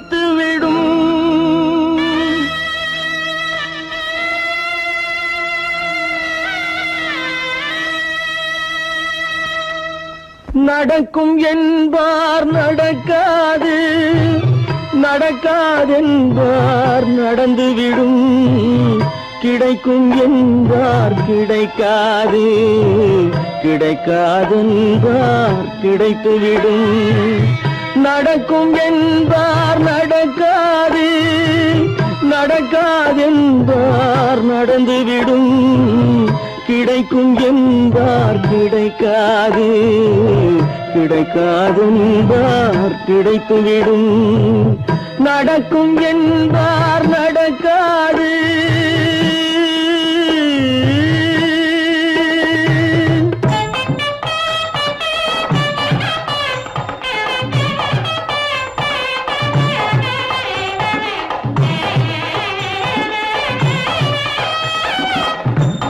கிடைத்துவிடும். நடக்கும் என்பார் நடக்காது, நடக்காதென்பார் நடந்துவிடும். கிடைக்கும் என்பார் கிடைக்காது, கிடைக்காதென்பார் கிடைத்துவிடும். நடக்கும் என்பார் நடக்காது, நடக்காதென்பார் நடந்துவிடும். கிடைக்கும் என்பார் கிடைக்காது, கிடைக்காதென்பார் கிடைத்துவிடும். நடக்கும் என்பார் நடக்காது.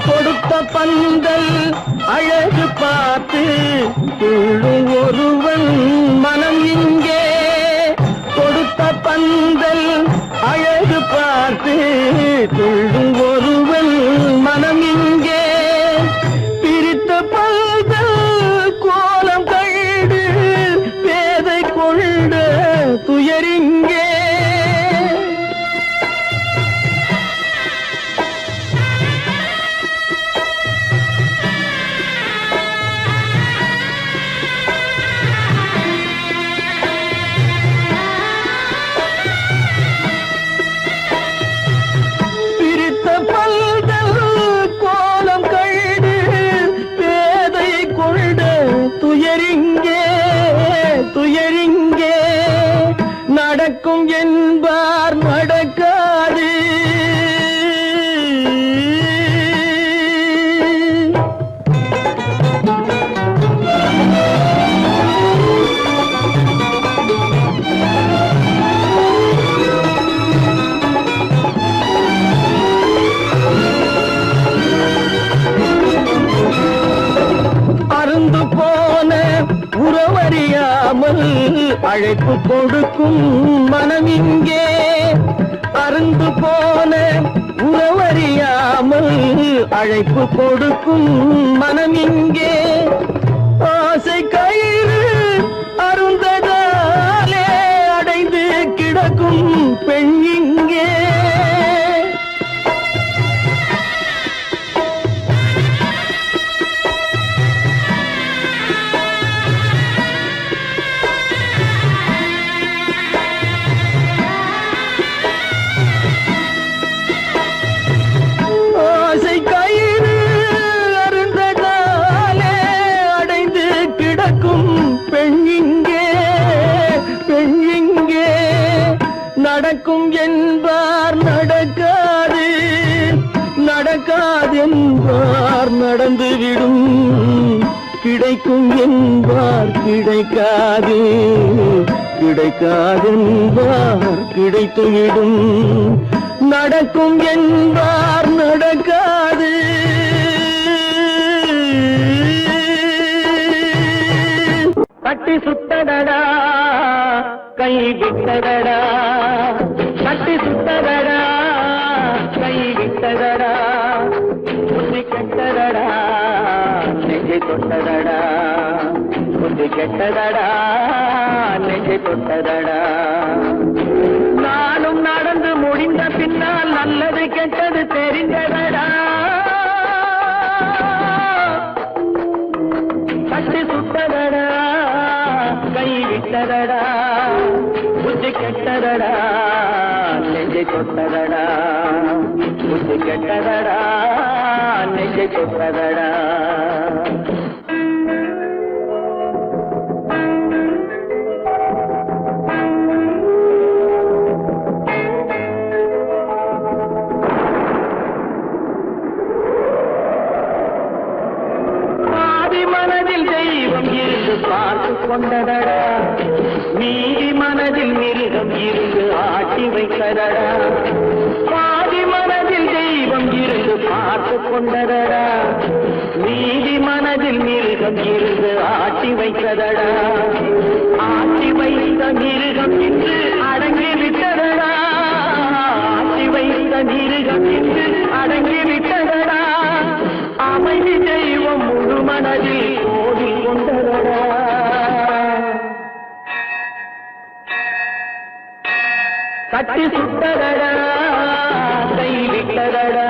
கொடுத்த பந்தல் அழகு பார்த்து துள்ளும் ஒருவன் மனம் இங்கே. கொடுத்த பந்தல் அழகு பார்த்து துள்ளும் ஒருவன் மனம் இங்கே. பிரித்த பந்தல் கோலம் கண்டு பேதை கொண்ட துயரிங்கே. துயரிங்கே நடக்கும் என்பார் நடக்காது. அருந்து போன உறவறியாமல் அழைப்பு கொடுக்கும் மனம் இங்கே. அருந்து போன உறவறியாமல் அழைப்பு கொடுக்கும் மனம் இங்கே. ஆசை கயிறு அருந்ததாலே அடைந்து கிடக்கும் பெண் இங்கே. நடக்கும் என்பார் நடக்காது, நடக்காதென்பார் நடந்துவிடும். கிடைக்கும் என்பார் கிடைக்காது, கிடைக்காதென்பார் கிடைத்துவிடும். நடக்கும் என்பார் நடக்காது. கட்டி சுட்டடடா கை விட்டதடா, கட்டி சுட்டதடா கை விட்டதடா. புத்தி கெட்டதடா நெஞ்சை தொட்டதடா, புத்தி கெட்டதடா நெஞ்சை தொட்டதடா. நானும் நடந்து முடிந்த பின்னால் நல்லது கெட்டது தெரிந்ததடா. கட்டி சுட்டதடா கை விட்டதடா, புத்தி கெட்டதடா நெஞ்சை தொட்டதடா, புத்தி கெட்டதடா நெஞ்சை தொட்டதடா. மனதில் தெய்வம் இருந்து பார்த்து கொண்டதடா, நீதி மனதில் மிருகம் இருந்து ஆட்டி வைத்ததடா. பாதி மனதில் தெய்வம் இருந்து பார்த்து கொண்டதடா, நீதி மனதில் மிருகம் இருந்து ஆட்டி வைத்ததடா. ஆட்டி வைத்த மிருகம் இன்று அடங்கி கட்டி சுட்டதடா கை விட்டதடா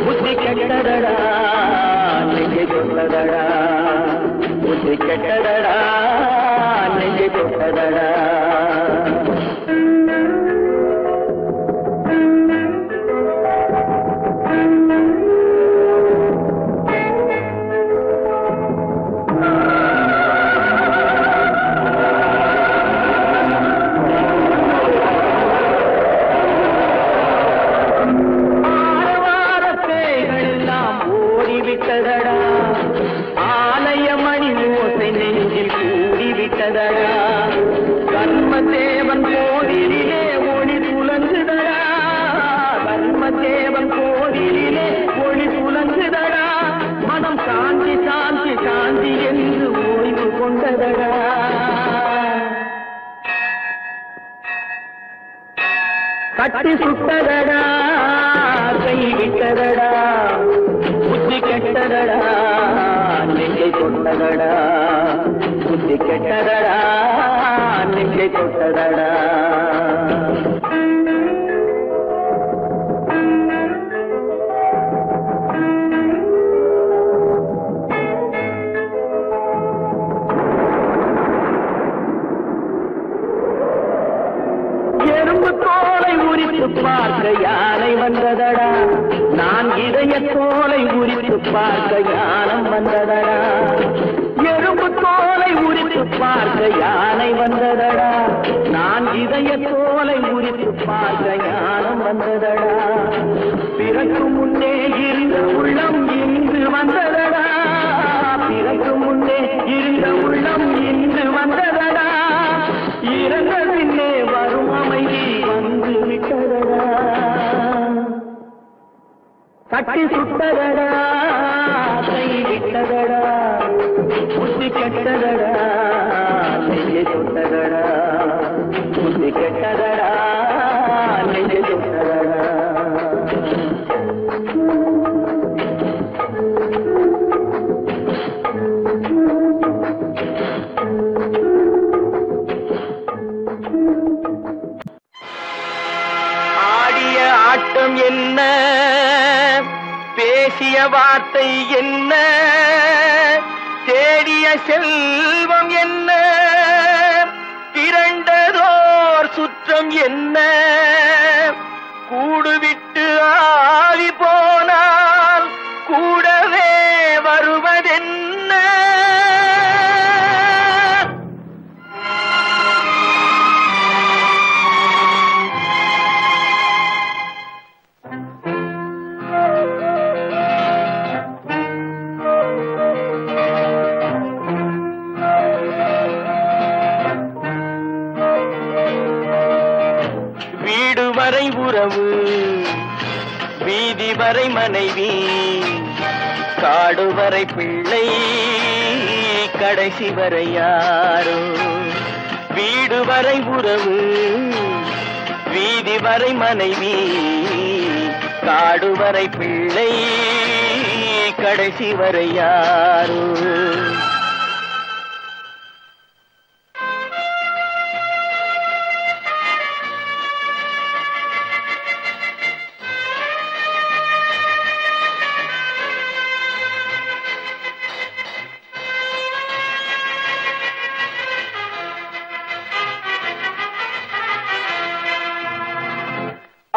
புத்தி கெட்டதடா நெஞ்சை தொட்டதடா புத்தி கெட்டதடா நெஞ்சை தொட்டதடா கர்மதேவன் கோவிலிலே ஒளி துலங்குதடா கர்மதேவன் கோவிலிலே ஒளி துலங்குதடா மனம் சாந்தி சாந்தி சாந்தி என்று ஓய்வு கொண்டதடா கட்டி சுட்டதடா கை விட்டதடா புத்தி கெட்டதடா நெஞ்சை தொட்டதடா புத்தி கெட்டதடா நெஞ்சை தொட்டதடா எறும்பு தோலை உரித்து பார்க்க யானை வந்ததடா நான் இதய தோலை உரித்து பார்க்க யானம் வந்ததடா எறும்பு தோலை உரித்து பார்க்க யானை வந்ததடா நான் இதய தோலை உரித்து பார்க்க யானம் வந்ததடா பிறகு முன்னே இருந்த உள்ளம் இன்று வந்ததடா பிறகு முன்னே இருந்த உள்ளம் இன்று வந்ததடா இறந்த பின்னே வரும் அமைதி வந்து விட்டதடா கட்டி சுட்டதடா கை விட்டதடா புத்தி கெட்டதடா நெஞ்சை தொட்டதடா புத்தி கெட்டதடா நெஞ்சை தொட்டதடா ஆடிய ஆட்டம் என்ன பேசிய வார்த்தை என்ன தேடிய செல்வம் என்ன திரண்டதோர் சுற்றம் என்ன கூடுவிட்டு ஆவி போனால் கூடவே வருவதென்ன வரை உறவு வீதி வரை மனைவி காடு வரை பிள்ளை கடைசி வரை யாரோ வீடு வரை உறவு வீதி வரை மனைவி காடு வரை பிள்ளை கடைசி வரை யாரோ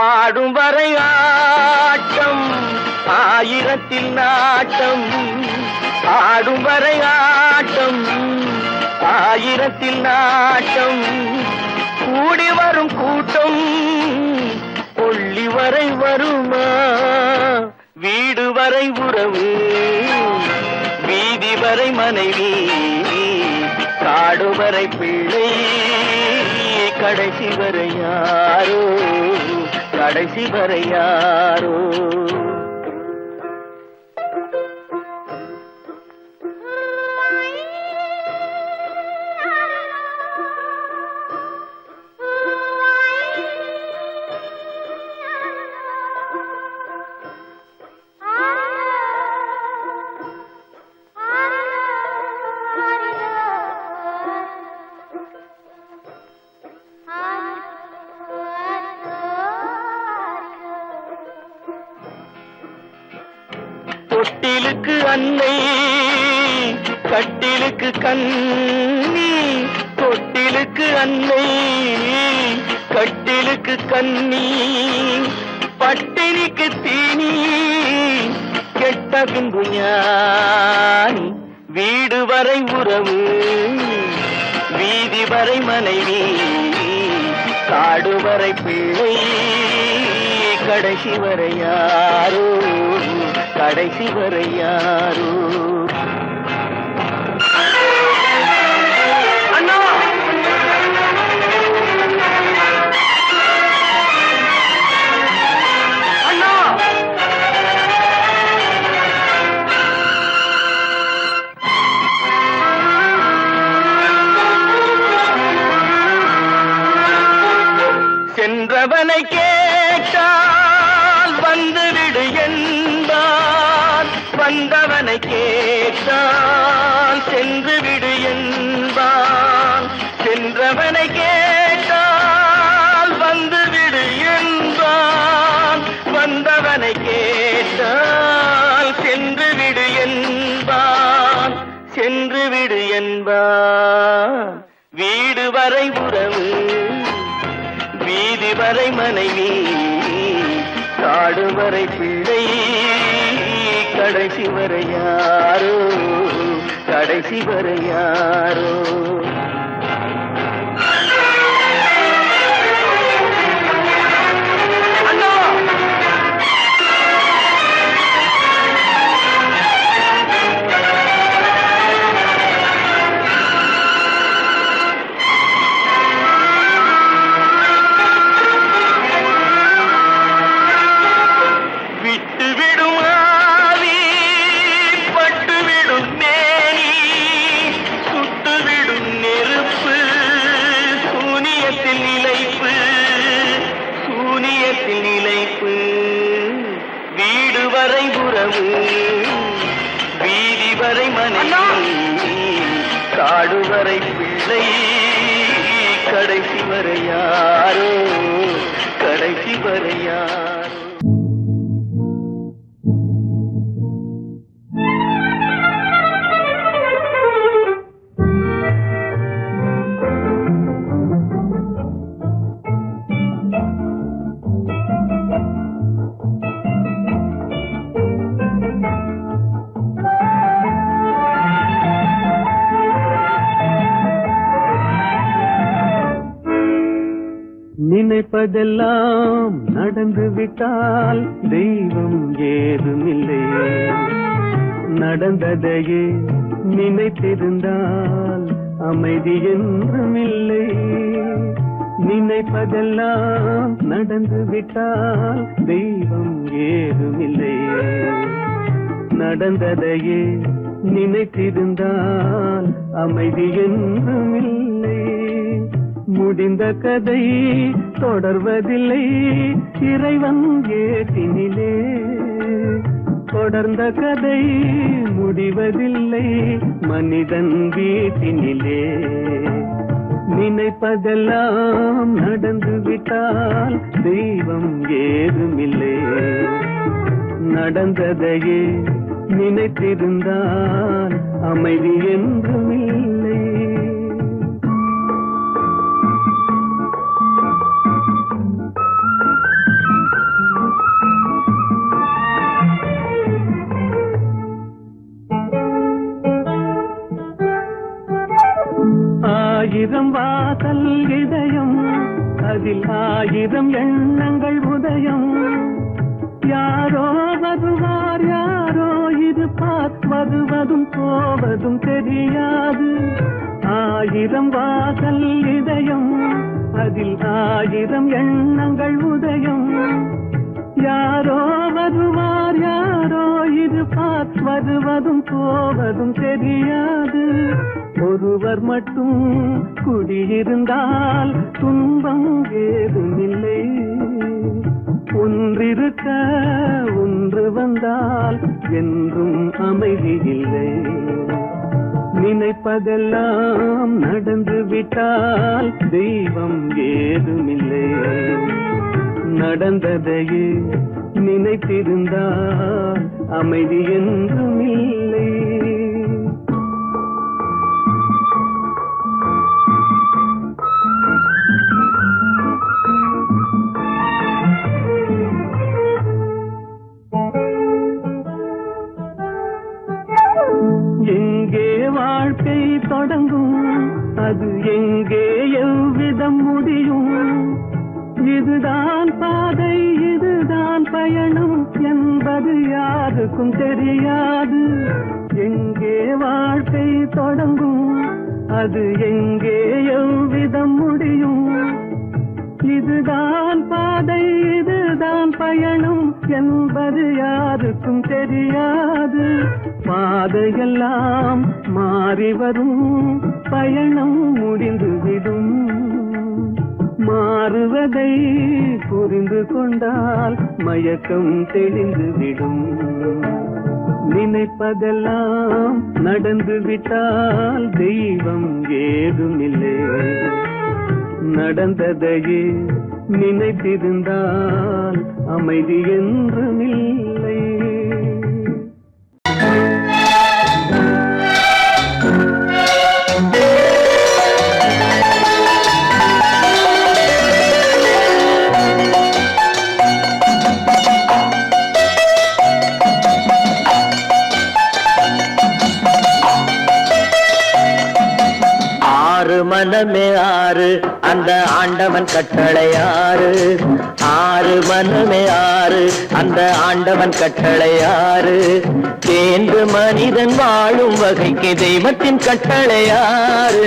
ஆடும் வரை ஆட்டம் ஆயிரத்தில் நாட்டம் ஆடும் வரை ஆட்டம் ஆயிரத்தில் நாட்டம் கூடி வரும் கூட்டம் கொள்ளி வரை வருமா வீடு வரை உறவு வீதி வரை மனைவி காடு வரை பிள்ளை கடைசி வரை யாரோ கடைசி வரை யாரோ தொட்டிலுக்கு அன்னை கட்டிலுக்கு கண்ணி, தொட்டிலுக்கு அன்னை கட்டிலுக்கு கண்ணி, பட்டினிக்கு தீனி கெட்ட பின்பு ஞானி, வீடு வரை உறவு வீதி வரை மனைவி, காடு வரை பிள்ளை, கடைசி வரை யாரோ, கடைசி வரை யாரோ. அண்ணா அண்ணா சென்றவனை கேட்டால் வந்துவிடு என்பான், வந்தவனை கேட்டால் சென்று விடு என்பான், சென்றவனை கேட்டால் வந்துவிடு என்பான், வந்தவனை கேட்டால் சென்று விடு என்பான், சென்று விடு என்பான். வீடு வரை உறவு வீதி வரை மனைவி, காடு வரை பிள்ளை, கடைசி வரை யாரோ, கடைசி வரை யாரோ. வீடு வரை உறவு வீதி வரை மனைவி, காடு வரை பிள்ளை, கடைசி வரை யாரோ, கடைசி வரை யாரோ. நினைப்பதெல்லாம் நடந்து விட்டால் தெய்வம் ஏதுமில்லை, நடந்ததையே நினைத்திருந்தால் அமைதி என்றுமில்லை. நினைப்பதெல்லாம் நடந்து விட்டால் தெய்வம் ஏதுமில்லை, நடந்ததையே நினைத்திருந்தால் அமைதி என்றுமில்லை. முடிந்த கதை தொடர்வதில்லை இறைவன் ஏட்டினிலே, தொடர்ந்த கதை முடிவதில்லை மனிதன் வீட்டினிலே. நினைப்பதெல்லாம் நடந்து விட்டால் தெய்வம் ஏதுமில்லை, நடந்ததையே நினைத்திருந்தால் அமைதி என்றுமில்லை. ஆயிரம் வாசல் இதயம், அதில் ஆயிரம் எண்ணங்கள் உதயம், யாரோ வருவார் யாரோ இருப்பார், வருவதும் போவதும் தெரியாது. ஆயிரம் வாசல் இதயம், அதில் ஆயிரம் எண்ணங்கள் உதயம், யாரோ வருவார் யாரோ இருப்பார், வருவதும் போவதும் தெரியாது. ஒருவர் மட்டும் குடியிருந்தால் துன்பம் ஏதுமில்லை, ஒன்றிருக்க ஒன்று வந்தால் என்றும் அமைதி இல்லை. நினைப்பதெல்லாம் நடந்து விட்டால் தெய்வம் ஏதுமில்லை, நடந்ததையே நினைத்திருந்தால் அமைதி என்றும் இல்லை. எங்கே வாழ்க்கை தொடங்கும், அது எங்கே எவ்விதம் முடியும்? இதுதான் பாதை, இதுதான் பயணம் என்பது யாருக்கும் தெரியாது. எங்கே வாழ்க்கை தொடங்கும், அது எங்கே எவ்விதம் முடியும்? இதுதான் பாதை, இதுதான் பயணம் என்பது யாருக்கும் தெரியாது. பாதையெல்லாம் மாறி வரும், பயணம் முடிந்துவிடும். மாறுவதை புரிந்து கொண்டால் மயக்கம் தெளிந்துவிடும். நினைப்பதெல்லாம் நடந்து விட்டால் தெய்வம் ஏதுமில்லை. நடந்ததையே நினைத்திருந்தால் அமைதி என்றுமில்லை. மனமே ஆறு, அந்த ஆண்டவன் கட்டளை ஆறு. ஆறு மனமே ஆறு, அந்த ஆண்டவன் கட்டளை ஆறு. தேர்ந்து மனிதன் வாழும் வகைக்கு தெய்வத்தின் கட்டளை ஆறு.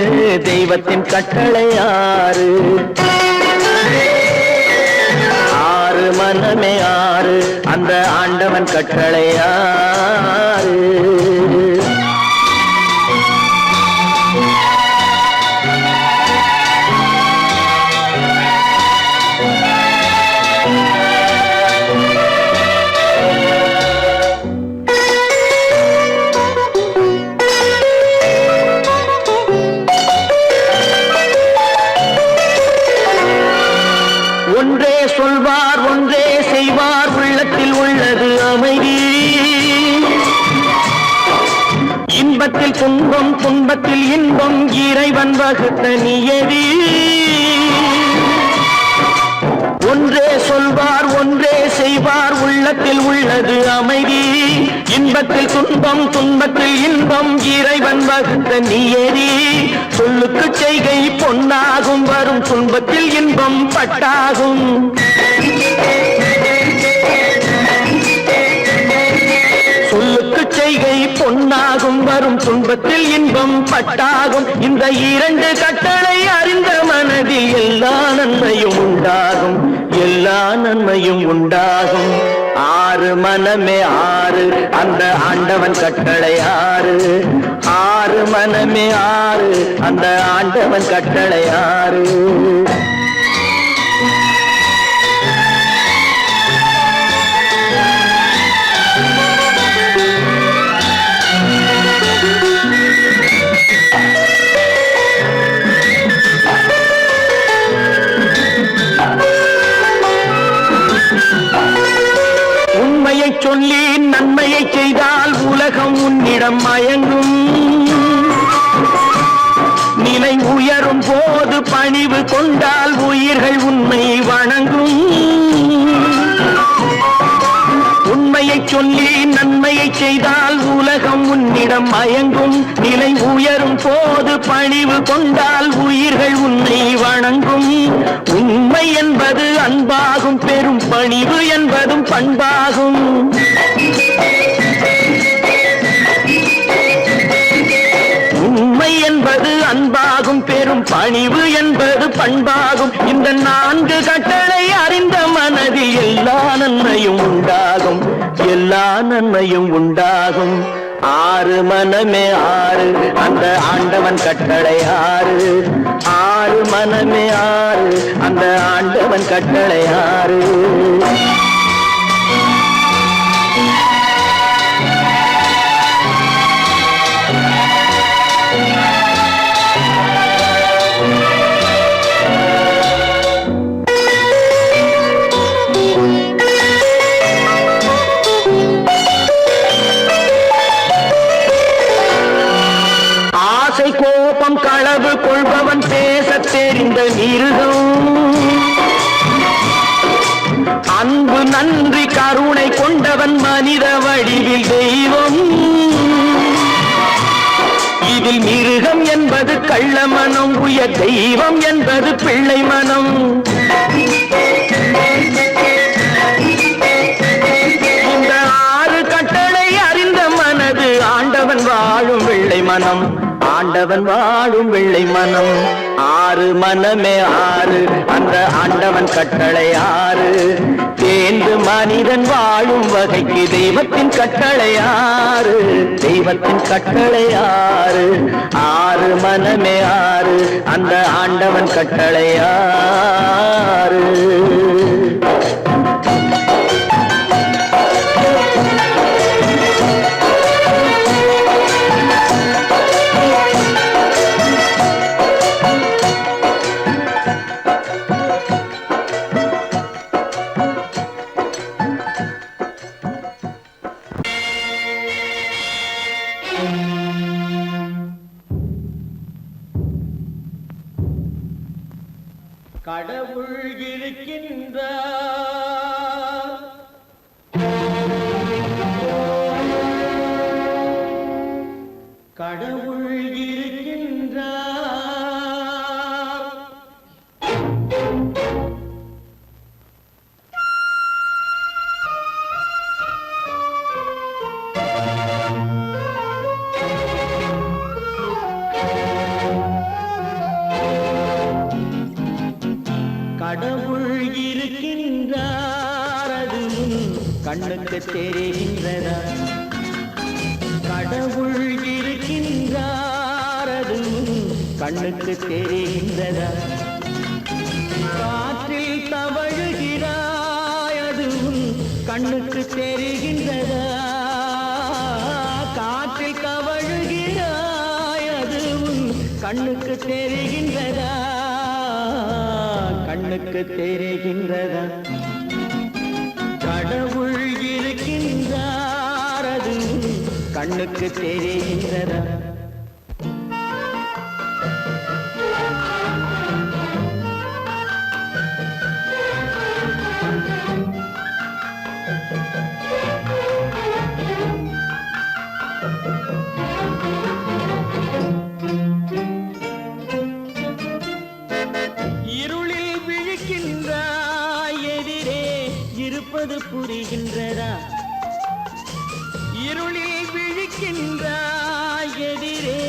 தெய்வத்தின் கட்டளை ஆறு. ஆறு மனமே ஆறு, அந்த ஆண்டவன் கட்டளை ஆறு. ஒன்றே சொல்வார், ஒன்றே செய்வார், உள்ளத்தில் உள்ளது அமைதி. இன்பத்தில் துன்பம், துன்பத்தில் இன்பம், இறைவன் வகுத்த நியதி. ஒன்றே சொல்வார், ஒன்றே செய்வார், உள்ளத்தில் உள்ளது அமைதி. இன்பத்தில் துன்பம், துன்பத்தில் இன்பம், இறைவன் வகுத்த நியதி. சொல்லுக்கு செய்கை பொன்னாகும், வரும் துன்பத்தில் இன்பம் பட்டாகும். சொல்லுக்கு செய்கை பொன்னாகும், வரும் துன்பத்தில் இன்பம் பட்டாகும். இந்த இரண்டு கட்டளை அறிந்த மனதில் எல்லா நன்மையும் உண்டாகும், எல்லா நன்மையும் உண்டாகும். ஆறு மனமே ஆறு, அந்த ஆண்டவன் கட்டளை ஆறு. ஆறு மனமே ஆறு, அந்த ஆண்டவன் கட்டளை ஆறு. உண்மையை சொல்லி நன்மையை செய்தால் உலகம் உன்னிடம் மயங்கும். நிலை உயரும் போது பணிவு கொண்டால் உயிர்கள் உன்னை வணங்கும். உண்மையை சொல்லி நன்மையை செய்தால் உலகம் உன்னிடம் மயங்கும். நிலை உயரும் போது பணிவு கொண்டால் உயிர்கள் உன்னை வணங்கும். உண்மை என்பது அன்பாகும், பெரும் பணிவு என்பதும் பண்பாகும். உண்மை என்பது அன்பாகும், பெரும் பணிவு என்பது பண்பாகும். இந்த நான்கு கட்டளை அறிந்த மனதில் எல்லா நன்மையும் உண்டாகும், எல்லா நன்மையும் உண்டாகும். ஆறு மனமே ஆறு, அந்த ஆண்டவன் கட்டளை ஆறு. ஆறு மனமே ஆறு, அந்த ஆண்டவன் கட்டளை ஆறு. மனித வடிவில் தெய்வம். இதில் மிருகம் என்பது கள்ள மனம், உயர் தெய்வம் என்பது பிள்ளை மனம். இந்த 6 கட்டளை அறிந்த மனது ஆண்டவன் வாழும் வெள்ளை மனம், ஆண்டவன் வாழும் வெள்ளை மனம். 6 மனமே 6, அந்த ஆண்டவன் கட்டளை 6. தேர்ந்து மனிதன் வாழும் வகைக்கு தெய்வத்தின் கட்டளை 6, தெய்வத்தின் கட்டளை 6. 6 மனமே 6, அந்த ஆண்டவன் கட்டளை 6. கடவுள் இருக்கின்றார், கடவுள் இருக்கின்றார். கடவுள் இருக்கின்றார், அது கண்ணுக்கு தெரிகின்றதா? கடவுள் இருக்கின்றார், அது கண்ணுக்கு தெரிகின்றதா? காற்றில் தவழுகிறாய், அது கண்ணுக்கு தெரிகின்றதா? காற்றில் தவழுகிறாய், அது கண்ணுக்கு தெரிகின்றதா? கண்ணுக்கு தெரிகின்றதா? கடவுள் இருக்கின்றார், அது கண்ணுக்கு தெரிகின்றதா? இருப்பது புரிகின்றதா? இருளில் விழிக்கின்றாய், எதிரே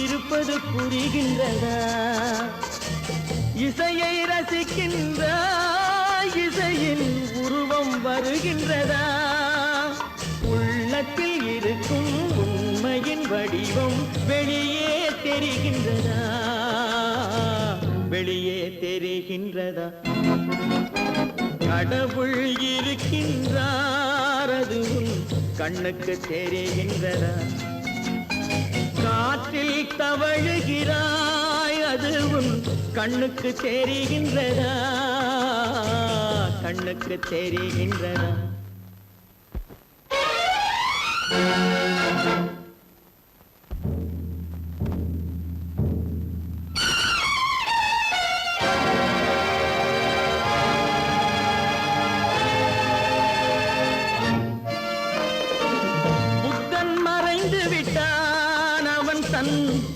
இருப்பது புரிகின்றதா? இசையை ரசிக்கின்றாய், இசையின் உருவம் வருகின்றதா? உள்ளத்தில் இருக்கும் உண்மையின் வடிவம் வெளியே தெரிகின்றதா? வெளியே தெரிகின்றதா? கடவுள் இருக்கின்றார், அது கண்ணுக்கு தெரிகின்றதா? காற்றில் தவழுகிறாய், அது கண்ணுக்கு தெரிகின்றதா? கண்ணுக்கு தெரிகின்றதா?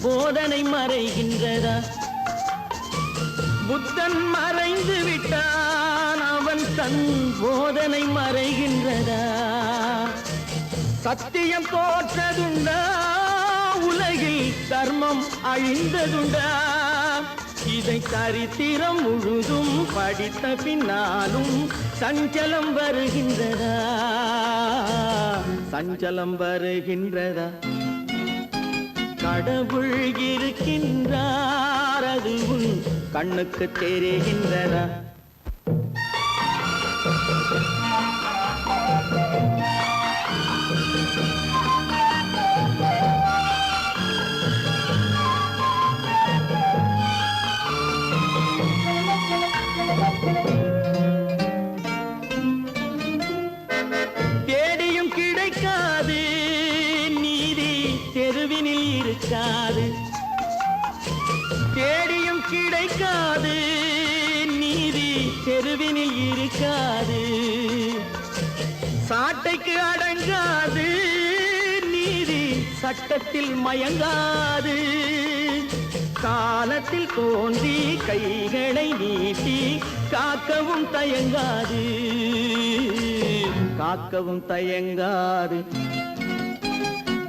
போதனை மறைகின்றதா? புத்தன் மறைந்து விட்டான், அவன் தன் போதனை மறைகின்றதா? சத்தியம் தோற்றதுண்டா? உலகில் தர்மம் அழிந்ததுண்டா? இதை சரித்திரம் முழுதும் படித்த பின்னாலும் சஞ்சலம் வருகின்றதா? சஞ்சலம் வருகின்றதா? கடவுள் இருக்கின்றார், அது கண்ணுக்கு தெரிகின்றதா? தேடியும் கிடைக்காது நீதி, தெருவினில் இருக்காது. தேடியும் கிடைக்காது நீதி, தெருவினில் இருக்காது. சாட்டைக்கு அடங்காது நீதி சட்டத்தில் மயங்காது காலத்தில் தோன்றி கைகளை நீட்டி காக்கவும் தயங்காது காக்கவும் தயங்காது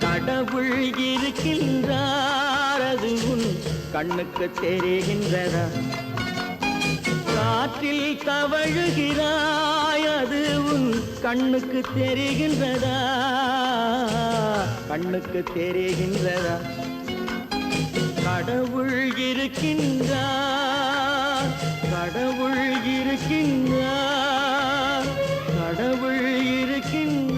கடவுள் இருக்கின்றார் அது உன் கண்ணுக்கு தெரிகின்றதா காற்றில் தவழுகிறாய் அது உன் கண்ணுக்கு தெரிகின்றதா கண்ணுக்கு தெரிகின்றதா கடவுள் இருக்கின்றார் கடவுள் இருக்கின்றார் கடவுள் இருக்கின்றார்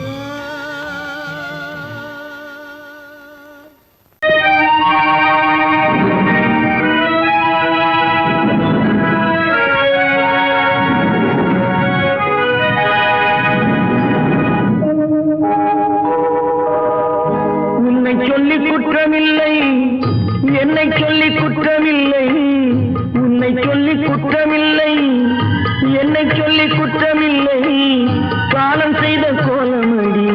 என்னை சொல்லி குற்றமில்லை உன்னை சொல்லி குற்றமில்லை என்னை சொல்லி குற்றமில்லை காலம் செய்த கோலமடி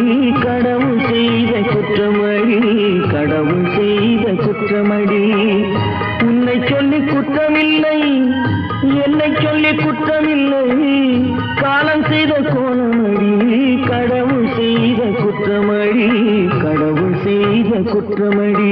கடவுள் செய்த குற்றமடி கடவுள் செய்த குற்றமடி உன்னை சொல்லி குற்றமில்லை என்னை சொல்லி குற்றமில்லை காலம் செய்த கோலமடி கடவுள் செய்த குற்றமடி கடவுள் செய்த குற்றமடி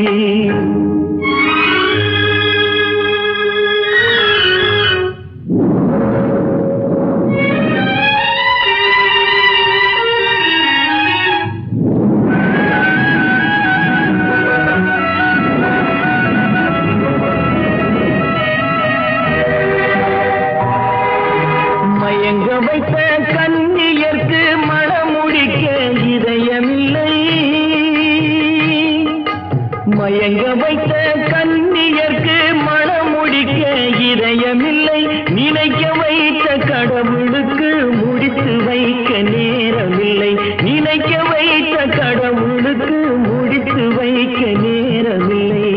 மயங்க வைத்த கன்னியர்க்கு மணமுடிக்க இதயமில்லை நினைக்க வைத்த கடவுளுக்கு முடித்து வைக்க நேரமில்லை நினைக்க வைத்த கடவுளுக்கு முடித்து வைக்க நேரமில்லை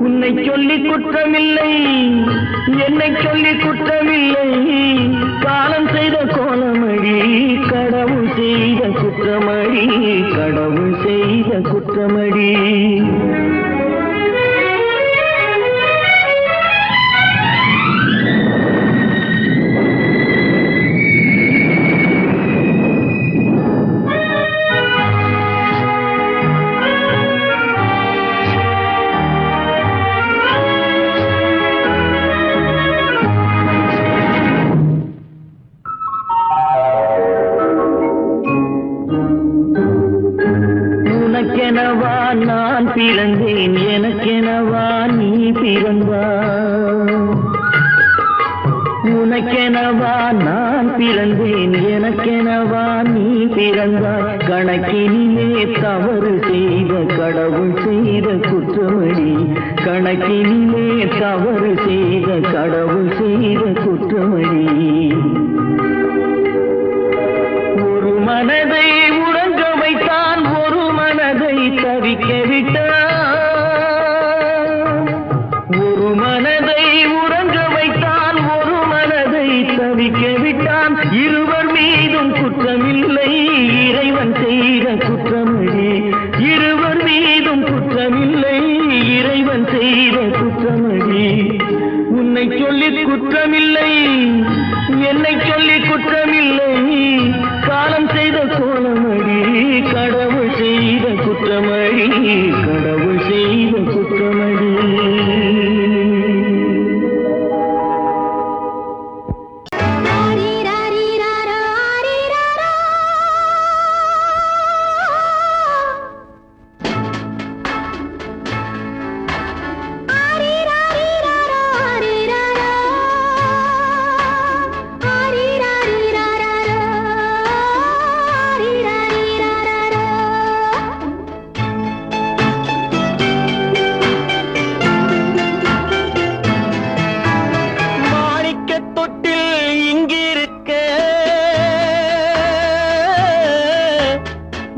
உன்னை சொல்லி குற்றமில்லை என்னை சொல்லி குற்றமில்லை காலம் செய்த கோலமடி கடவுள் செய்த குற்றமடி கடவுள் செய்த குற்றமடி உனக்கெனவா நான் பிறந்தேன் எனக்கெனவா நீ பிறந்தாய் உனக்கெனவா நான் பிறந்தேன் எனக்கெனவா நீ பிறந்தாய் கணக்கினிலே தவறு செய்த கடவுள் செய்த குற்றமடி கணக்கினிலே தவறு செய்த கடவுள் செய்த குற்றமடி ஒரு மனதை உறங்க வைத்தான் ஒரு மனதை தவிக்க விட்டான் ஒரு மனதை உறங்க வைத்தான் ஒரு மனதை தவிக்க விட்டான் இருவர் மீதும் குற்றமில்லை இறைவன் செய்த குற்றமடி இருவர் மீதும் குற்றமில்லை இறைவன் செய்த குற்றமடி உன்னை சொல்லி குற்றமில்லை என்னை சொல்லி குற்றமில்லை காலம் செய்த கோலமடி கடவுள் செய்த குற்றமடி கடவுள் செய்த குற்றமடி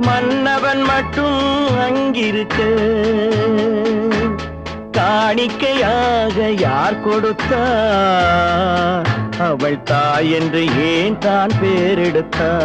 மன்னவன் மட்டும் அங்கிருக்க காணிக்கையாக யார் கொடுத்தார் அவள் தாய் என்று ஏன் தான் பேரெடுத்தார்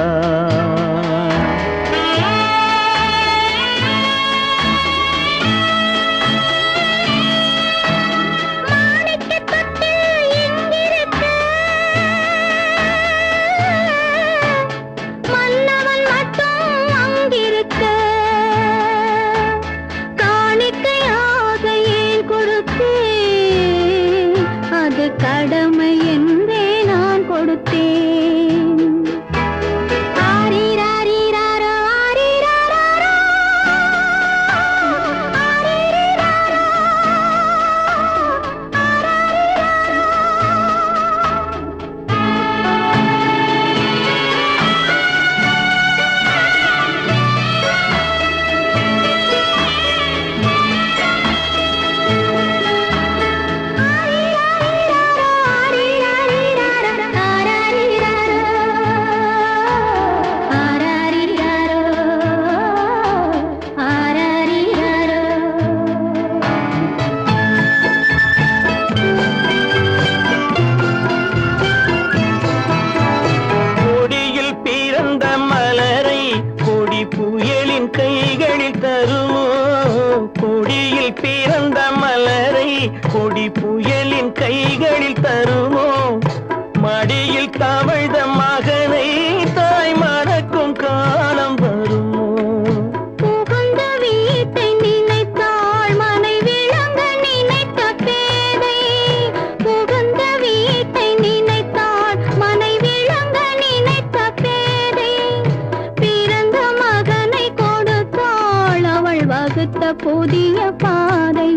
புதிய பாதை,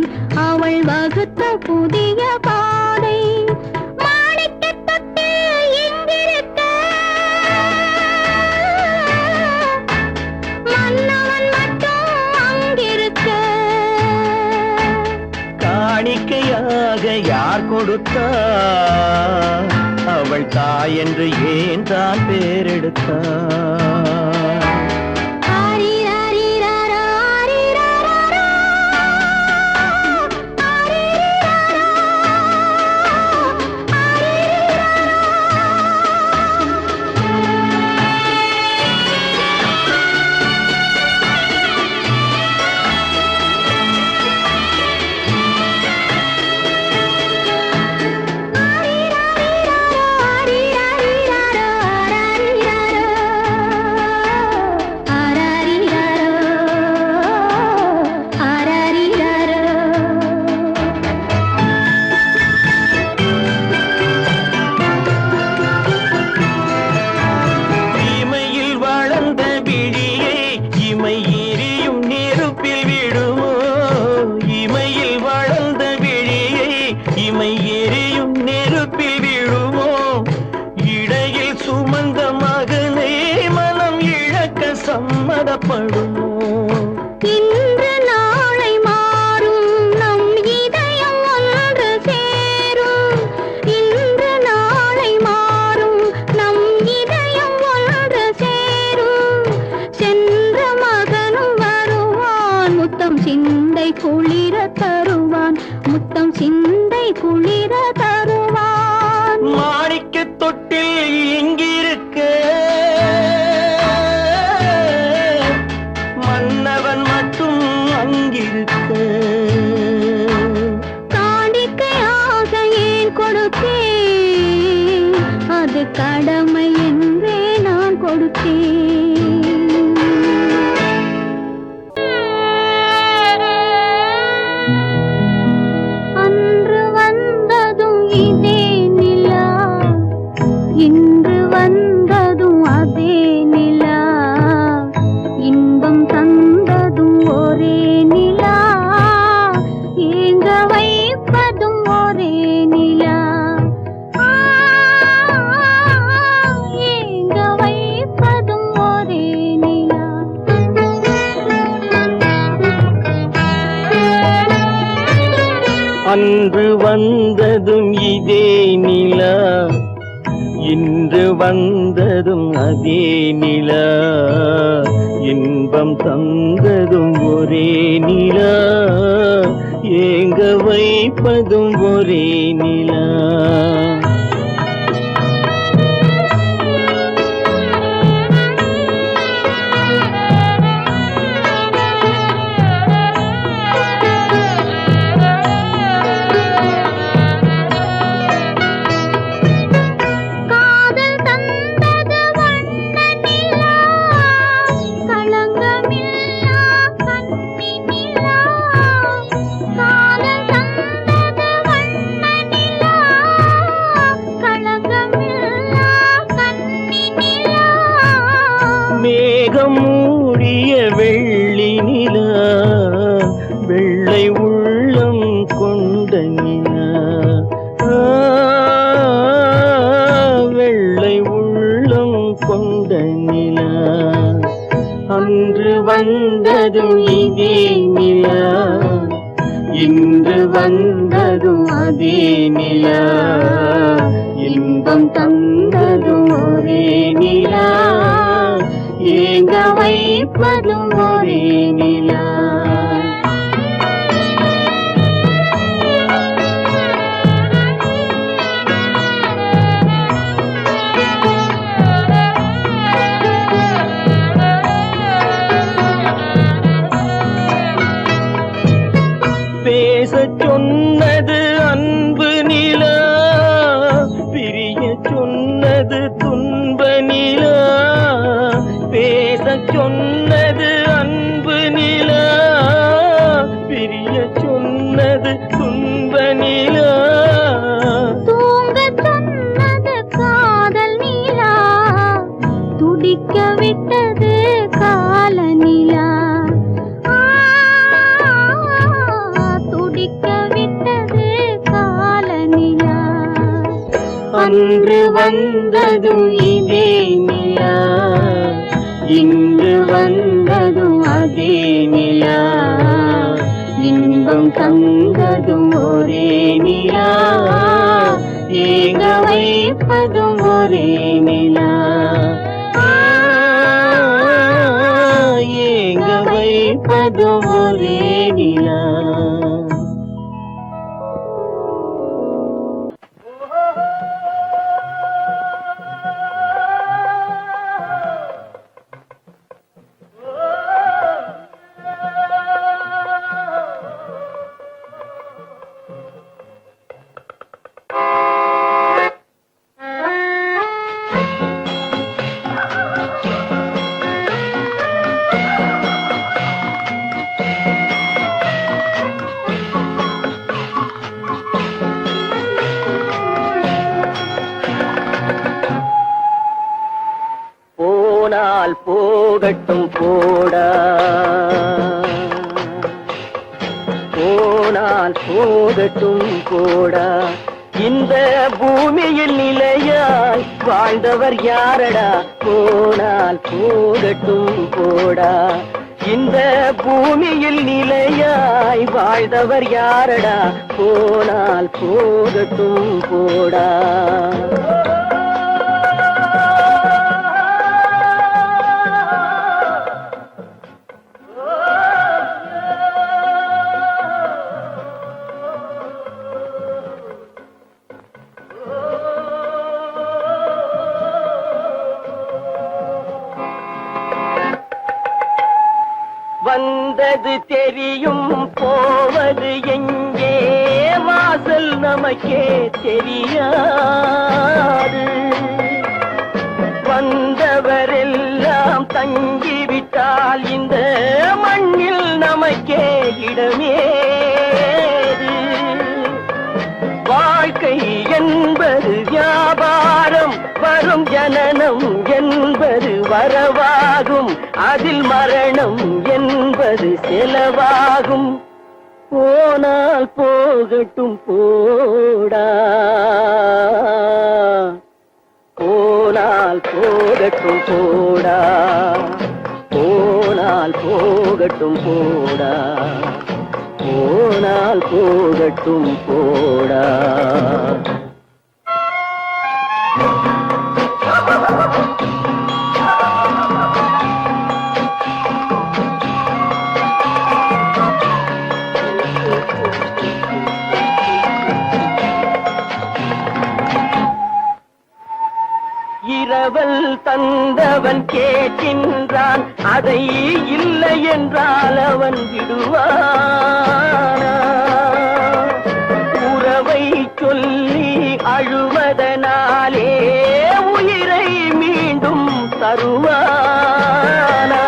அவள் வகுத்த புதிய பாதை. மாணிக்கத் தொட்டில் இங்கிருக்க, மன்னவன் மட்டும் அங்கிருக்க. காணிக்கையாக யார் கொடுத்தார்? அவள் தாய் என்று ஏன் தான் பேரெடுத்தார்? சம்மதப்படுமோ? இன்று நாளை மாறும் நம் இதயம் ஒன்று சேரும். இன்று நாளை மாறும் நம் இதயம் ஒன்று சேரும். சென்ற மகனும் வருவான், முத்தம் சிந்தை குளிர தருவான், முத்தம் சிந்தை குளிர தருவான். மாணிக்கத் தொட்டில் இங்கிருக்க, மன்னவன் மட்டும் அங்கிருக்க. காணிக்கையாக ஏன் கொடுத்தேன்? அது கடமை என்றே நான் கொடுத்தேன். அன்று வந்ததும் இதே நிலா, இன்று வந்ததும் அதே நிலா. இன்பம் தந்ததும் ஒரே நிலா, ஏங்க வைப்பதும் ஒரே நிலா. ஏங்க வைப்பதும் ஒரே நிலா. அன்று வந்ததும் இதே நிலா, இன்று வந்ததும் அதே நிலா. இன்பம் தந்ததும் ஒரே நிலா, ஏங்க வைப்பதும் ஒரே நிலா. மேகம் மூடிய வெள்ளி நிலா, வெள்ளை உள்ளம் கொண்ட நிலா. வெள்ளை உள்ளம் கொண்ட நிலா. அன்று வந்ததும் இதே நிலா, இன்று வந்ததும் அதே நிலா. இன்பம் தந்ததும் ஒரே நிலா, ஏங்க வைப்பதும் ஒரே நிலா. பேசச் சொன்னது அன்பு நிலா, பிரிய சொன்னது துன்ப நிலா. பேசச் சொன்னது அன்பு நிலா, பிரிய சொன்னது துன்ப நிலா. தூங்கச் சொன்னது காதல் நிலா, துடிக்க விட்டது கால நிலா. அன்று வந்ததும் இதே நிலா, இன்று வந்ததும் அதே நிலா, இன்பம் தந்ததும் ஒரே நிலா, ஏங்க வைப்பதும் ஒரே நிலா, ஏங்க வைப்பதும் ஒரே நிலா. போனால் போகட்டும் போடா, போனால் போகட்டும் போடா, இந்த பூமியில் நிலையாய் வாழ்ந்தவர் யாரடா, போனால் போகட்டும் போடா, இந்த பூமியில் நிலையாய் வாழ்ந்தவர் யாரடா, போனால் போகட்டும் போடா. வந்தது தெரியும் போவது எங்கே, வாசல் நமக்கே தெரியாது, வந்தவரெல்லாம் தங்கிவிட்டால் இந்த மண்ணில் நமக்கே இடமேது, வாழ்க்கை என்பது வியாபாரம், வரும் ஜனனம் என்பது வரவாகும், அதில் மரணம் என்பது செலவாகும், போனால் போகட்டும் போடா, போனால் போகட்டும் போடா, போனால் போகட்டும் போடா, போனால் போகட்டும் போடா. இரவல் தந்தவன் கேட்கின்றான், அதை இல்லை என்றால் அவன் விடுவானா, உறவை சொல்லி அழுவதனாலே உயிரை மீண்டும் தருவானா,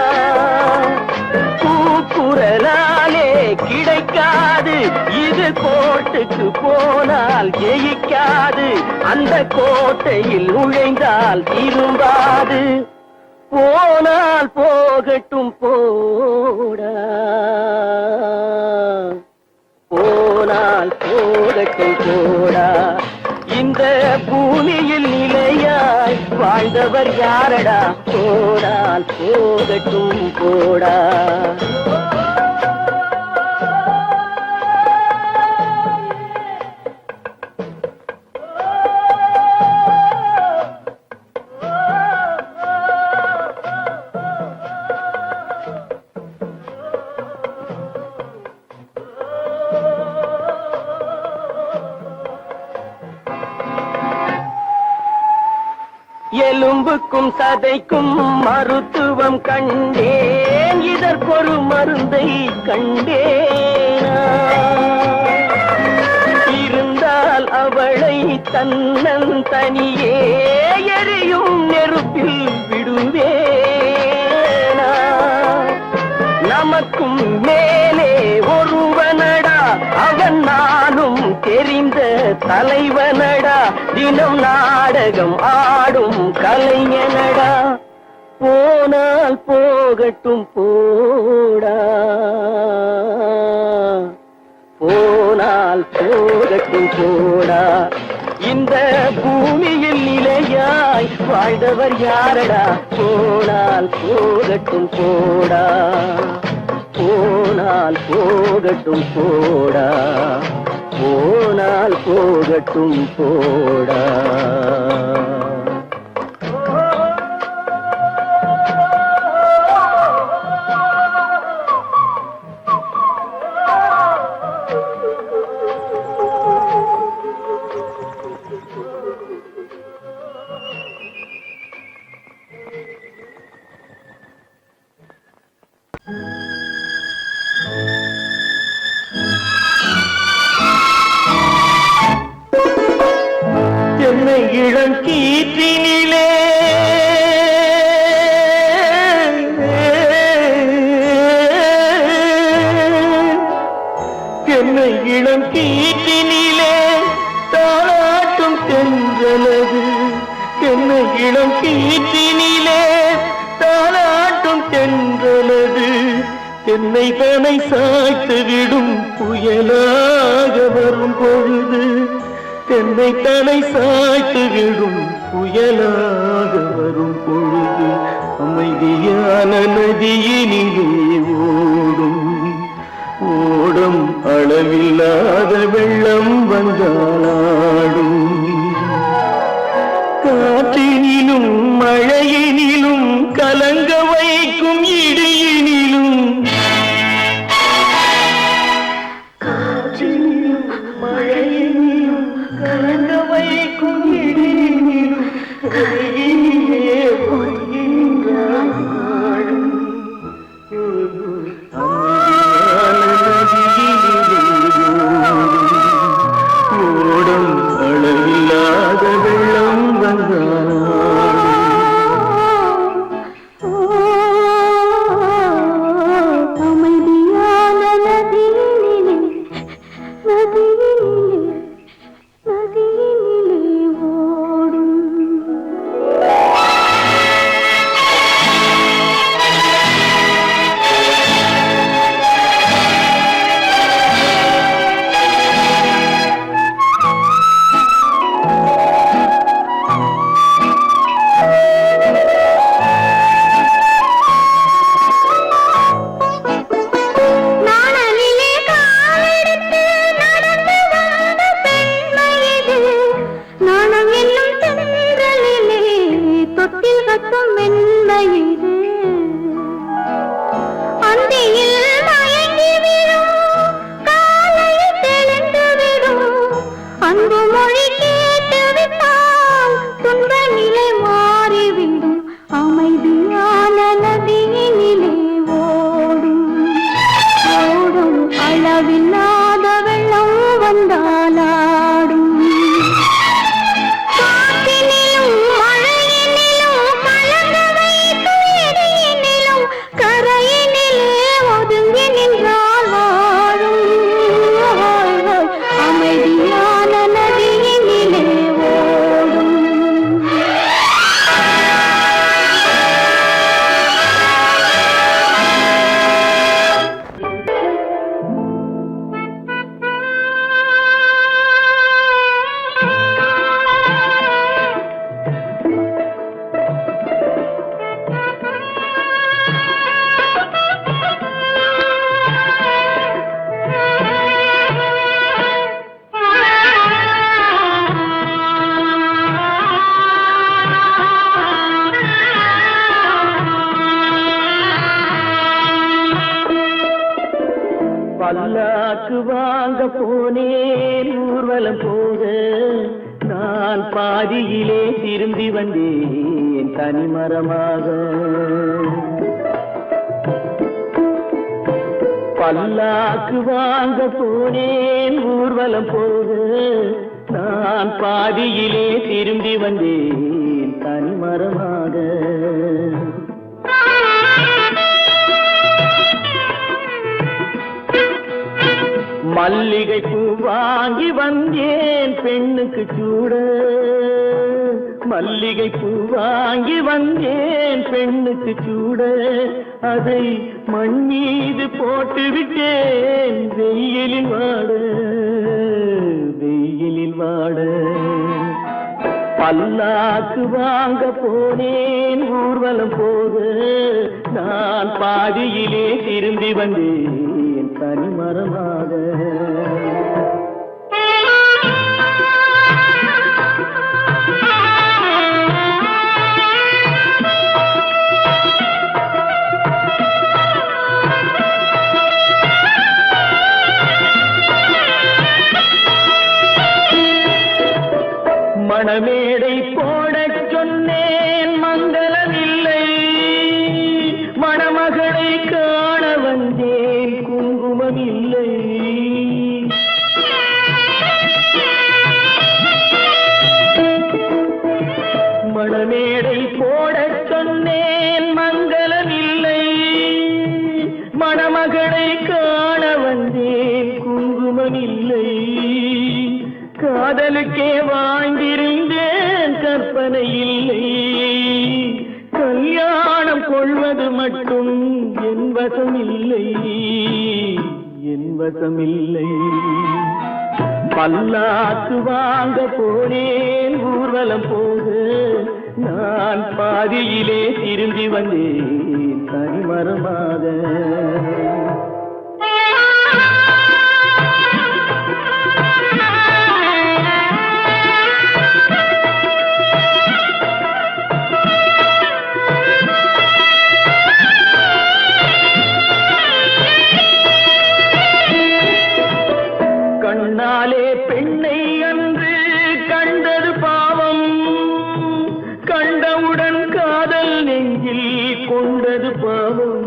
கூக்குரலாலே கிடைக்காது, இது கோட்டுக்கு போனால் ஜெயிக்காது, அந்த கோட்டையில் நுழைந்தால் திரும்பாது, போனால் போகட்டும் போடா, போனால் போகட்டும் போடா, இந்த பூமியில் நிலையாய் வாழ்ந்தவர் யாரடா, போனால் போகட்டும் போடா. எலும்புக்கும் சதைக்கும் மருத்துவம் கண்டேன், இதற்கொரு மருந்தை கண்டேனா, இருந்தால் அவளை தன்னந்தனியே எரியும் நெருப்பில் விடுவேனா, நமக்கும் மேலே ஒருவனடா, அவன் நானும் தெரிந்த தலைவனடா, தினம் நாடகம் ஆடும் கலைஞனடா, போனால் போகட்டும் போடா, போனால் போகட்டும் போடா, இந்த பூமியில் துணையாய் வாழ்ந்தவர் யாரடா? போனால் போகட்டும் போடா, போனால் போகட்டும் போடா, போனால் போகட்டும் போடா. என்னை இளம் கீற்றினிலே என்னை இளம் கீற்றினிலே தாளாட்டும் தென்றலது, என்னை இளம் கீற்றினிலே தாளாட்டும் தென்றலது, என்னை தனை சாய்த்து விடும் புயலாக வரும் பொழுது, என்னை தலை சாய்த்து விடும் புயலாக வரும் பொழுது, அமைதியான நதியினிலே ஓடும் ஓடும் அளவில்லாத வெள்ளம் வந்தாடும். காற்றினிலும் மழையினிலும் கலங்க வைக்கும் இடியினிலும், காற்றினிலும் மழையினிலும் கலங்க வைக்கும் இடியினிலும் கையிலே பொய்கின்றான் வாழும். ஓடும் அளவில்லாத வெள்ளம் வந்தாடும். அமைதியான நதியினிலே ஓடும். நாணலிலே காலெடுத்து நடந்து வந்த பெண்மை இது, நாணம் என்னும் தென்றலிலே தொட்டில் கட்டும் மென்மை இது. அந்தியில் மயங்கி விடும், காலையில் தெளிந்து விடும், அன்பு மொழி கேட்டு விட்டால் துன்ப நிலை மாறிவிடும். அமைதியான நதியினிலே ஓடும் ஓடும் அளவில்லாத வெள்ளம் வந்தாலாடும். காற்றினிலும் மழையினிலும் கலங்க வைக்கும் இடியினிலும் கரையினிலே ஒதுங்கி நின்றால் வாழும். அமைதியான நதியினிலே ஓடும். பல்லாக்கு வாங்க போனேன் ஊர்வலம் போக, நான் பாதியிலே திரும்பி வந்தேன் தனிமரமாக. பல்லாக்கு வாங்க போனேன் ஊர்வலம் போக, நான் பாதியிலே திரும்பி வந்தேன் தனிமரமாக. மல்லிகை பூ வாங்கி வந்தேன் பெண்ணுக்கு சூட, மல்லிகை பூ வாங்கி வந்தேன் பெண்ணுக்கு சூட, அதை மண் மீது போட்டு விட்டேன் வெயிலில் வாட, வெயிலில் வாட. பல்லாக்கு வாங்க போனேன் ஊர்வலம் போது நான் பாதியிலே திரும்பி வந்தேன் தனிமரமாக. மணமேடை போடச் சொன்னேன் மங்களமில்லை, மணமகளை காண வந்தேன் குங்குமமில்லை. மணமேடை போடச் சொன்னேன் மங்களமில்லை, மணமகளை காண வந்தேன் குங்குமமில்லை. காதலுக்கே வாழ்ந்திருந்தேன் கற்பனை இல்லை, கல்யாணம் கொள்வது மட்டும் என் வசமில்லை, என் வசமில்லை. பல்லாக்கு வாங்க போனேன் ஊர்வலம் போது நான் பாதியிலே திரும்பி வந்தேன் தனிமரமாக. கண்ணாலே பெண்ணை அன்று கண்டது பாவம், கண்டவுடன் காதல் நெஞ்சில் கொண்டது பாவம்.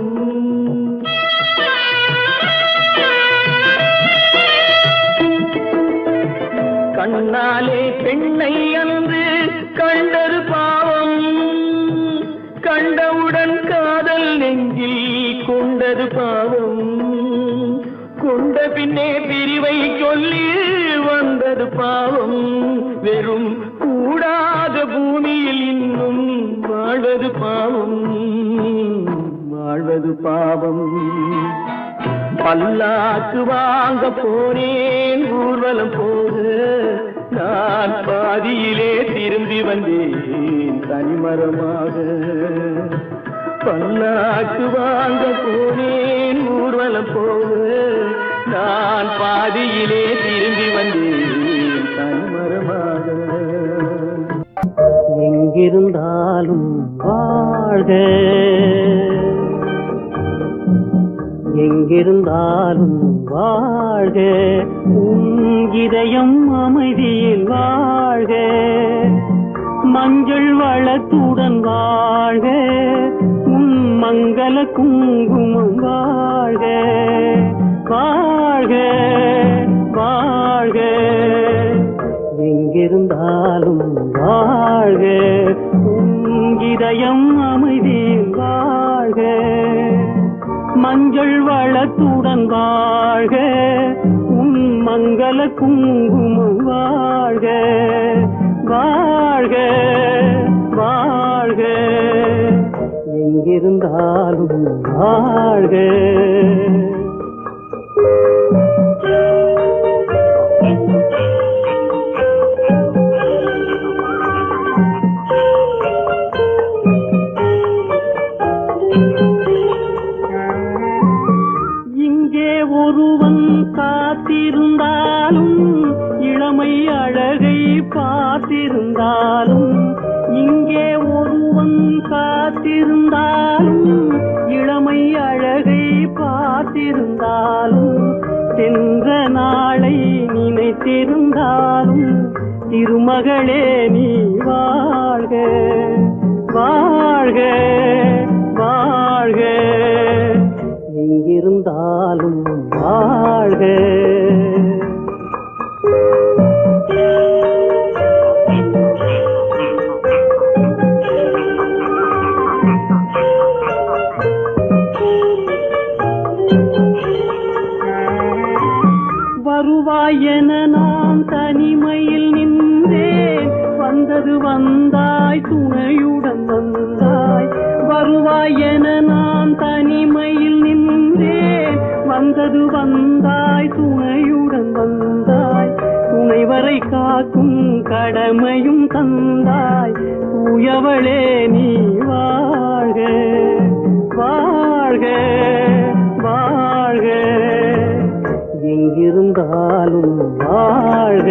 கண்ணாலே பெண்ணை அன்று கண்டது பாவம், கண்டவுடன் காதல் நெஞ்சில் கொண்டது பாவம். கொண்ட பின்னே பிரிவை சொல்லி வந்தது பாவம், வெறும் கூடாத பூமியில் இன்னும் வாழ்வது பாவம், வாழ்வது பாவம். பல்லாக்கு வாங்க போனேன் ஊர்வலம் போது நான் பாதியிலே திரும்பி வந்தேன் தனிமரமாக. பல்லாக்கு வாங்க போனேன் ஊர்வலம் போது நான் பாதியிலே திரும்பி வந்தேன் தனிமரமாக. எங்கிருந்தாலும் வாழ்க, எங்கிருந்தாலும் வாழ்க, உன் இதயம் அமைதியில் வாழ்க, மஞ்சள் வளத்துடன் வாழ்க, உன் மங்கள குங்குமம் வாழ்க, வாழ்க வாழ்க. எங்கிருந்தாலும் வாழ்க, உன் இதயம் அமைதியில் வாழ்க, மஞ்சள் வளத்துடன் வாழ்க, உன் மங்கள குங்குமம் வாழ்க, வாழ்க வாழ்க. எங்கிருந்தாலும் வாழ்க. இங்கே ஒருவன் காத்திருந்தாலும், இளமை அழகை பார்த்திருந்தாலும், இங்கே ஒருவன் காத்திருந்தாலும், இளமை அழகை பார்த்திருந்தாலும், சென்ற நாளை நினைத்திருந்தாலும், திருமகளே நீ வாழ்க, வாழ்க வாழ்க. எங்கிருந்தாலும் வாழ்க. வருவாய் என நான் தனிமையில் நின்றேன், வந்தது வந்தாய் துணையுடன் வந்தாய். வருவாய் என நான் தனிமையில் நின்றேன், வந்தது வந்தாய் துணையுடன் வந்தாய். துணைவ அவரை காக்கும் கடமையும் தந்தாய் தூயவளே நீ வாழ்க வாழ்க வாழ்க எங்கிருந்தாலும் வாழ்க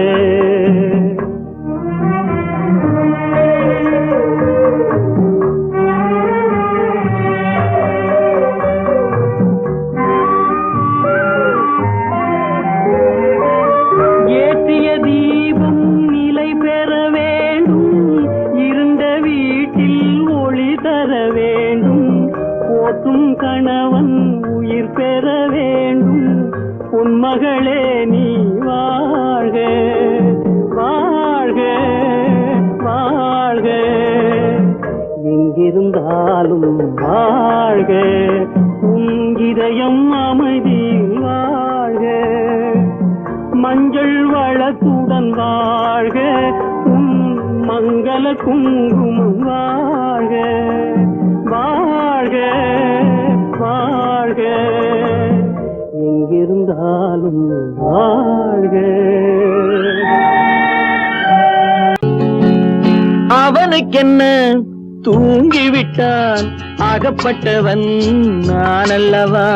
ஏற்றிய தீபம் நிலை பெற வேண்டும் இருண்ட வீட்டில் ஒளி தர வேண்டும் போற்றும் கணவன் உயிர் பெற வேண்டும் பொன்மகளே நீ வாழ்க வாழ்க வாழ்க எங்கிருந்தாலும் வாழ்க உன் இதயம் அமைதியில் வாழ்க மஞ்சள் வளத்துடன் வாழ்க உன் மங்கள குங்குமம் வாழ்க வாழ்க வாழ்க எங்கிருந்தாலும் வாழ்க அவனுக்கென்ன தூங்கிவிட்டான் அகப்பட்டவன் நான் அல்லவா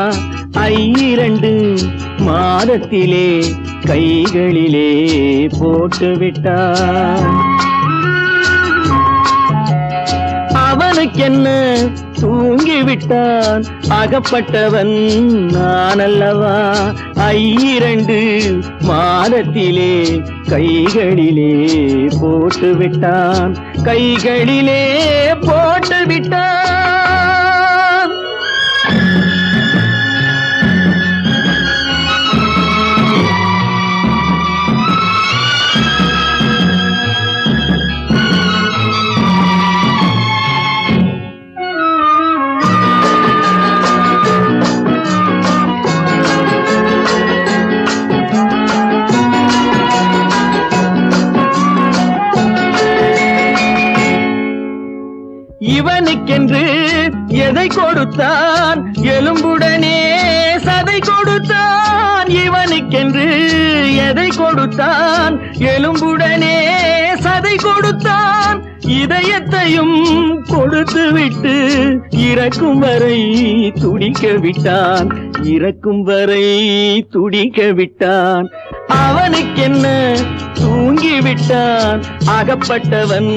2 மாதத்திலே கைகளிலே போட்டுவிட்டான் அவனுக்கென்ன தூங்கிவிட்டான் அகப்பட்டவன் நான் அல்லவா 2 மாதத்திலே கைகளிலே போட்டுவிட்டான் கைகளிலே போட்டுவிட்டான் இவனுக்கென்று எதை கொடுத்தான் எலும்புடனே சதை கொடுத்தான் இவனுக்கென்று எதை கொடுத்தான் எலும்புடனே சதை கொடுத்தான் இதயத்தையும் கொடுத்து விட்டு இறக்கும் வரை துடிக்க விட்டான் இறக்கும் வரை துடிக்க விட்டான் அவனுக்கென்ன தூங்கிவிட்டான் அகப்பட்டவன்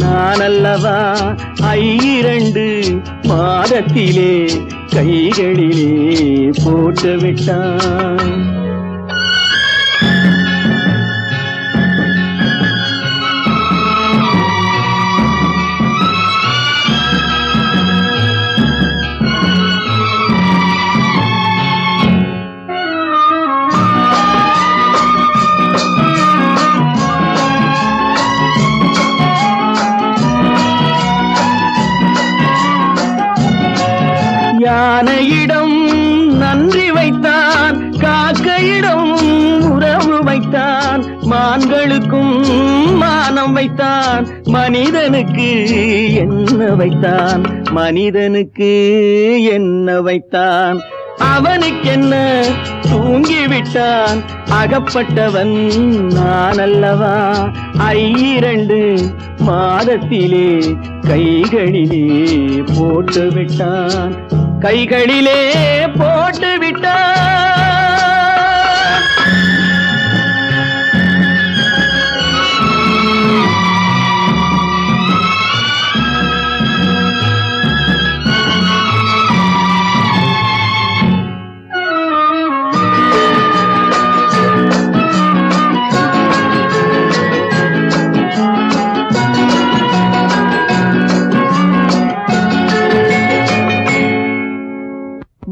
நான் அல்லவா 2 மாதத்திலே கைகளிலே போட்டுவிட்டான் யானையிடம் நன்றி வைத்தான் காக்கையிடம் உறவு வைத்தான் மான்களுக்கும் மானம் வைத்தான் மனிதனுக்கு என்ன வைத்தான் மனிதனுக்கு என்ன வைத்தான் அவனுக்கென்ன தூங்கிவிட்டான் அகப்பட்டவன் நான் அல்லவா 2 மாதத்திலே கைகளிலே போட்டுவிட்டான் கைகளிலே போட்டுவிட்டான்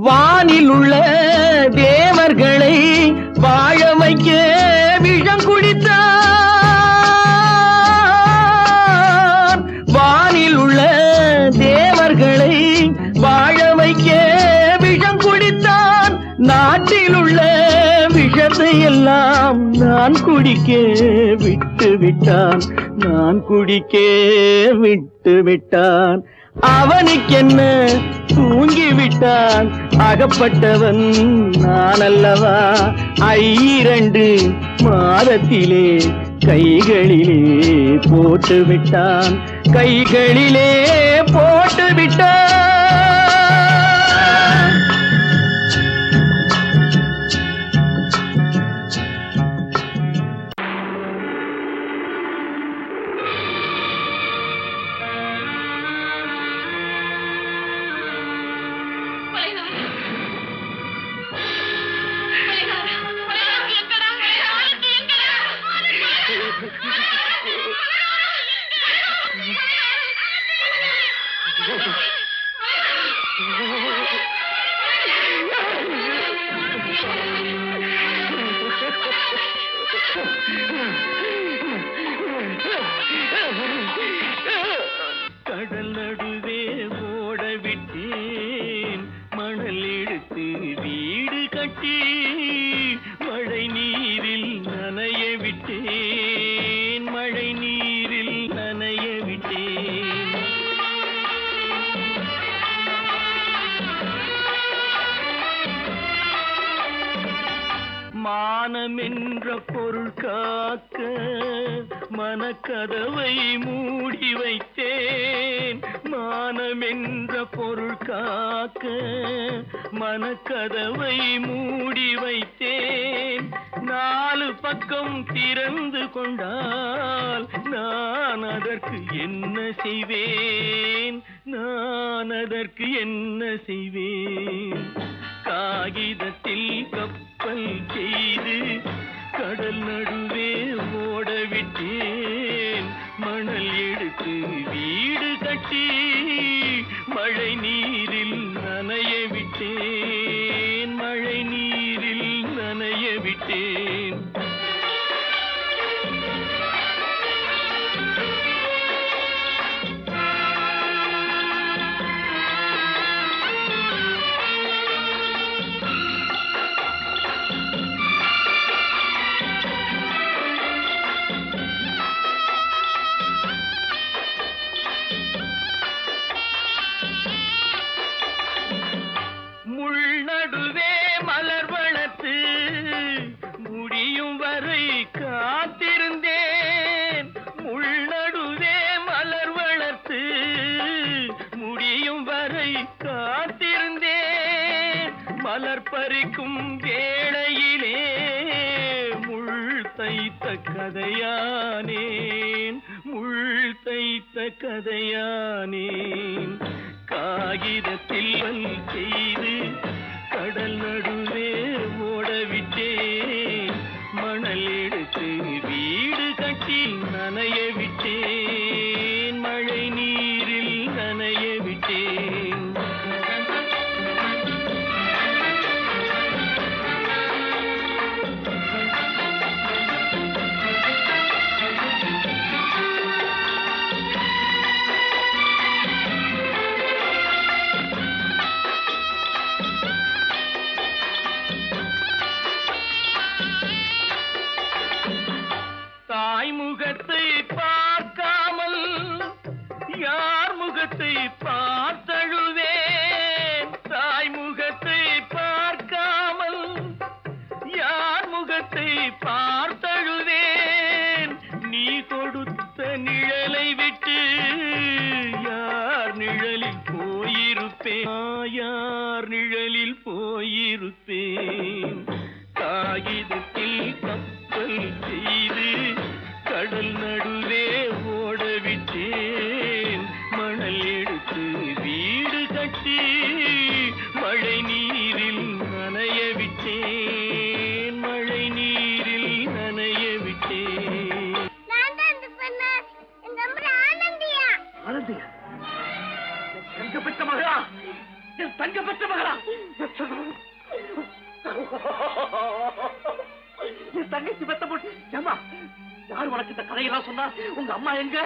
வானில் உள்ள தேவர்களை வாழ வைக்க விஷம் குடித்தான் வானில் உள்ள தேவர்களை வாழ வைக்க விஷம் குடித்தான் நாட்டில் உள்ள விஷத்தை எல்லாம் நான் குடிக்க விட்டு விட்டான் நான் குடிக்க விட்டு விட்டான் அவனுக்கென்ன தூங்கிவிட்டான் அகப்பட்டவன் நான் அல்லவா 2 மாதத்திலே கைகளிலே போட்டு விட்டான் கைகளிலே போட்டு விட்டான் கடல் நடுவே ஓட விட்டேன் மணல் எடுத்து வீடு கட்டி மழை நீரில் நனைய விட்டேன் மழை நீரில் நனைய விட்டேன் மானமென்ற பொருள் காக்க மனக்கதவை மூடி வைத்தேன் மானமென்ற பொருள் காக்க மனக்கதவை மூடி வைத்தேன் 4 பக்கம் திறந்து கொண்டால் நான் அதற்கு என்ன செய்வேன் நான் அதற்கு என்ன செய்வேன் காகிதத்தில் கப்பல் செய்து கடல் நடுவே ஓட விட்டேன் மணல் எடுத்து வீடு கட்டி மழை நீரில் நனைய விட்டேன் மழை நீரில் நனைய விட்டேன் முள்நடுவே மலர் வளர்த்து முடியும் வரை காத்திருந்தேன் முள்நடுவே மலர் வளர்த்து முடியும் வரை காத்திருந்தேன் மலர் பறிக்கும் வேளையிலே முள் தைத்த கதையானேன் முள் தைத்த கதையானேன் காகிதத்தில் செய்து கடல் நடுவே ஓடவிட்டேன் மணல் எடுத்து வீடு கட்டி நனைய விட்டேன் மழை நீரில் நனைய விட்டேன் முகத்தை பார்க்காமல் யார் முகத்தை பார்த்தழுவேன் தாய் முகத்தை பார்க்காமல் யார் முகத்தை பார்த்தழுவேன் நீ கொடுத்த நிழலை விட்டு யார் நிழலில் போயிருப்பேன் யார் நிழலில் போயிருப்பேன் காகிதத்தில் கப்பல் செய்து கடல் நடுவே ஓடவிட்டேன் மணல் எடுத்து வீடு கட்டி மழை நீரில் நனைய விட்டேன் மழை நீரில் நனைய விட்டேன் ஆனந்தியா தங்கப்பட்ட மகளா என் தங்கப்பட்ட மகளா என் தங்கச்சி பெத்த போட்டு ஏமா யார் உனக்கு இந்த கதையெல்லாம் சொன்னா உங்க அம்மா எங்க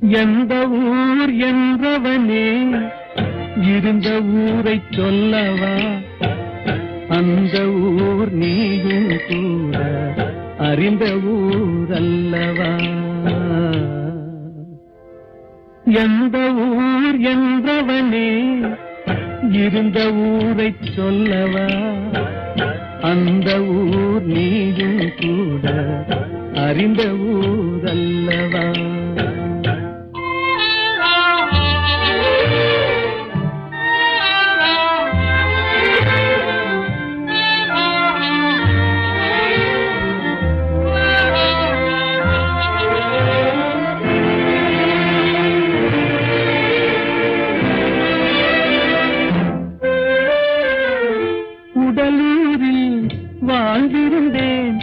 எந்த ஊர் என்றவனே இருந்த ஊரை சொல்லவா அந்த ஊர் நீயும் கூட அறிந்த ஊரல்லவா. எந்த ஊர் என்றவனே இருந்த ஊரை சொல்லவா, அந்த ஊர் நீயும் கூட அறிந்த ஊரல்லவா. உடலூரில் வாழ்ந்திருந்தேன்,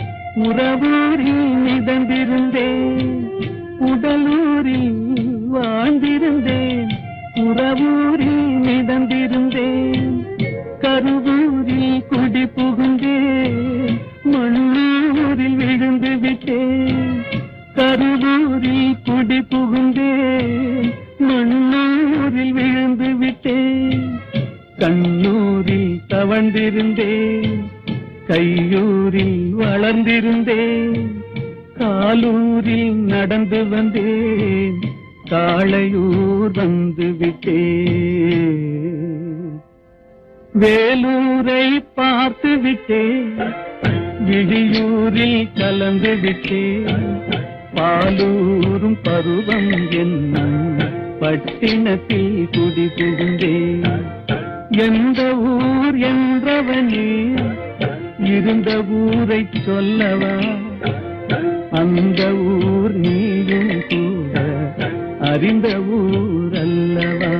உறவூரில் மிதந்திருந்தேன். உடலூரில் வாழ்ந்திருந்தேன், உறவூரில் மிதந்திருந்தேன். கருவூரில் குடி புகுந்தேன், மண்ணூரில் விழுந்து விட்டேன். கருவூரில் குடி புகுந்தேன், மண்ணூரில் விழுந்து விட்டேன். கண்ணூரில் தவழ்ந்திருந்தேன், கையூரில் வளர்ந்திருந்தேன். காலூரில் நடந்து வந்தேன், காளையூர் வந்து விட்டேன். வேலூரை பார்த்து விட்டேன், விழியூரில் கலந்து விட்டேன். பாலூரும் பருவம் என்னும் பட்டினத்தில் குடி புகுந்தேன். எந்த ஊர் என்றவனே இருந்த ஊரை சொல்லவா, அந்த ஊர் நீயும் கூட அறிந்த ஊரல்லவா.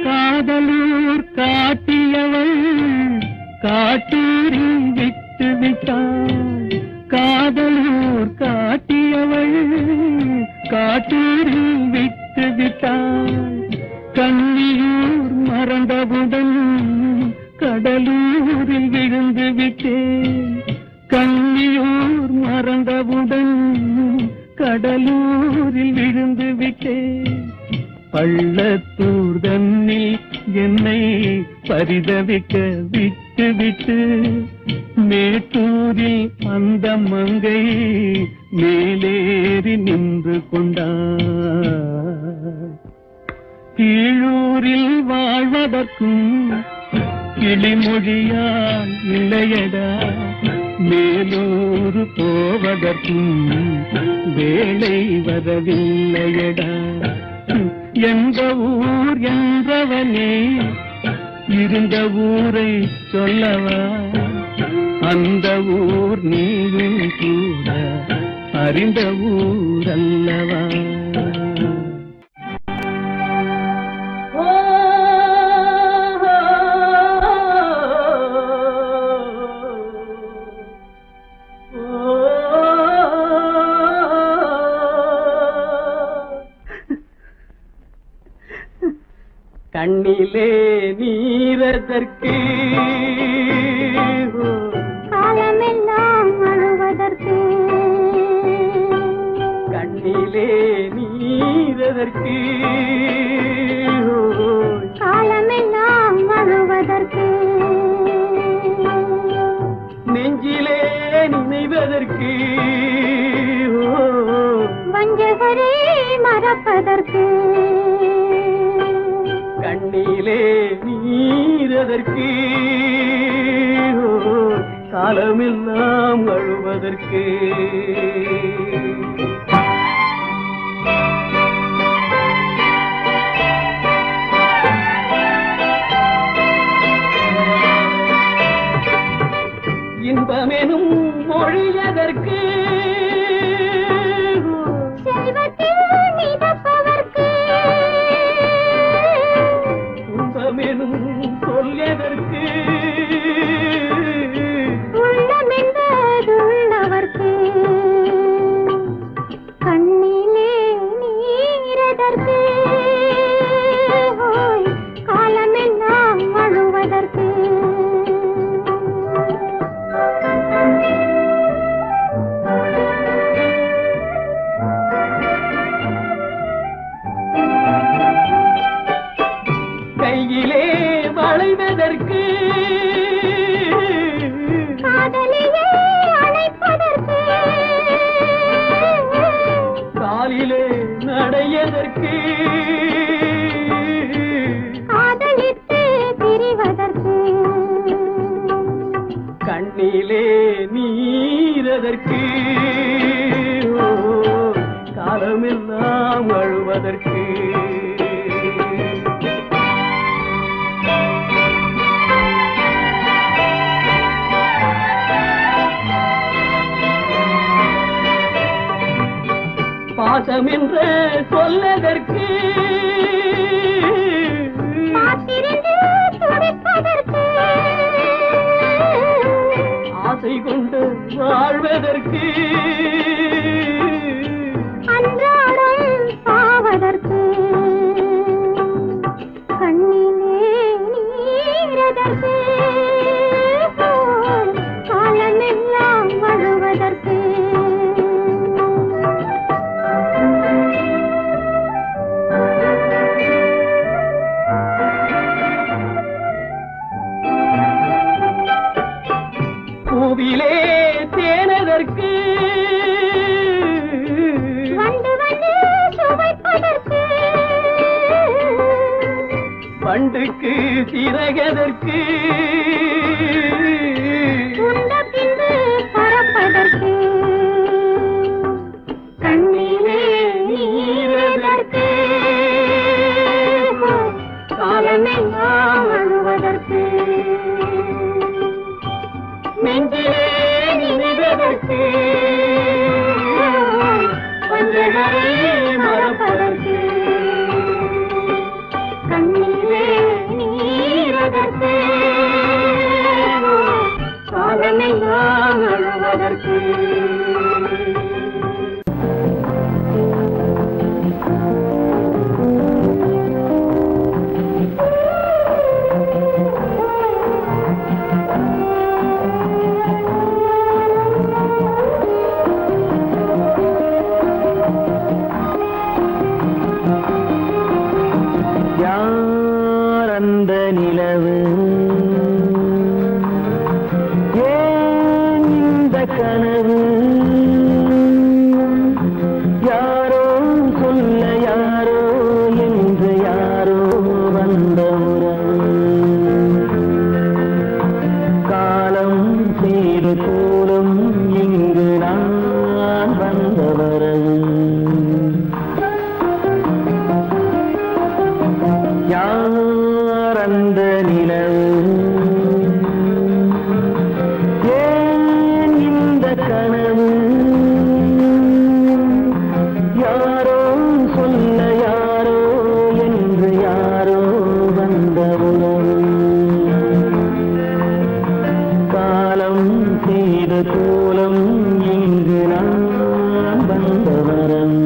காதலூர் காட்டியவள் காட்டூரில் விட்டு விட்டாள். காதலூர் காட்டியவள் காட்டூரில் விட்டு விட்டாள். கண்ணியூர் மறந்தவுடன் கடலூரில் விழுந்து விட்டேன். கண்ணியூர் மறந்தவுடன் கடலூரில் விழுந்து விட்டேன். பள்ளத்தூர் தன்னில் என்னை பரிதவிக்க விட்டு விட்டு மேட்டூரில் அந்த மங்கை மேலேறி நின்று கொண்டார். கீழூரில் வாழ்வதற்கும் கிளிமொழியால் இல்லையடா, மேலூர் போவதற்கும் வேலை வரவில்லையடா. எந்த ஊர் என்றவனே இருந்த ஊரை சொல்லவா, அந்த ஊர் நீயும் கூட அறிந்த ஊரல்லவா. கண்ணிலே நீரதற்கு காலமெல்லாம் அழுவதற்கு. கண்ணிலே நீரதற்கு காலமெல்லாம் அழுவதற்கு. நெஞ்சிலே நினைவதற்கு வஞ்சகரே மறப்பதற்கு. கண்ணிலே நீரதற்கு காலமெல்லாம் அழுவதற்கு. இன்பமெனும் மொழியதற்கு செல்வத்தில் மிதப்பதற்கு. துன்பமெனும் சொல்லியதற்கு உள்ளமென்பதுள்ளவர்க்கு. கண்ணிலே நீரதற்கு கால பாசம் என்று சொல்லதற்கு காத்திருந்து துடிப்பதற்கு ஆசை கொண்டு வாழ்வதற்கு அன்றாடம் சாவதற்கு கண்ணிலே நீரதற்கு காலமெல்லாம் வழுவதற்கு பூவிலே தேனதற்கு வந்து வந்து சுவைப்பதற்கு பண்டுக்கு சிறகதற்கு உண்ட பின்பு பறப்பதற்கு கண்ணிலே நீரதற்கு காலமெல்லாம் வழுவதற்கு நெஞ்சிலே நினைவதற்கு பஞ்சகரை மறப்பதற்கு கண்ணிலே நீரதற்கு காலமெல்லாம் அழுவதற்கு யார் அந்த நிலவு ஏன் இந்த கனவு யாரோ சொல்ல யாரோ என்று யாரோ வந்த உறவு காலம் செய்து கூறும் இங்கு நான் வந்த வரவு யார் அந்த நிலவு ஏன் இந்த கனவு யாரோ சொல்ல யாரோ என்று யாரோ வந்த உறவு காலம் செய்த கோலம் இங்கு நான் வந்த வரவு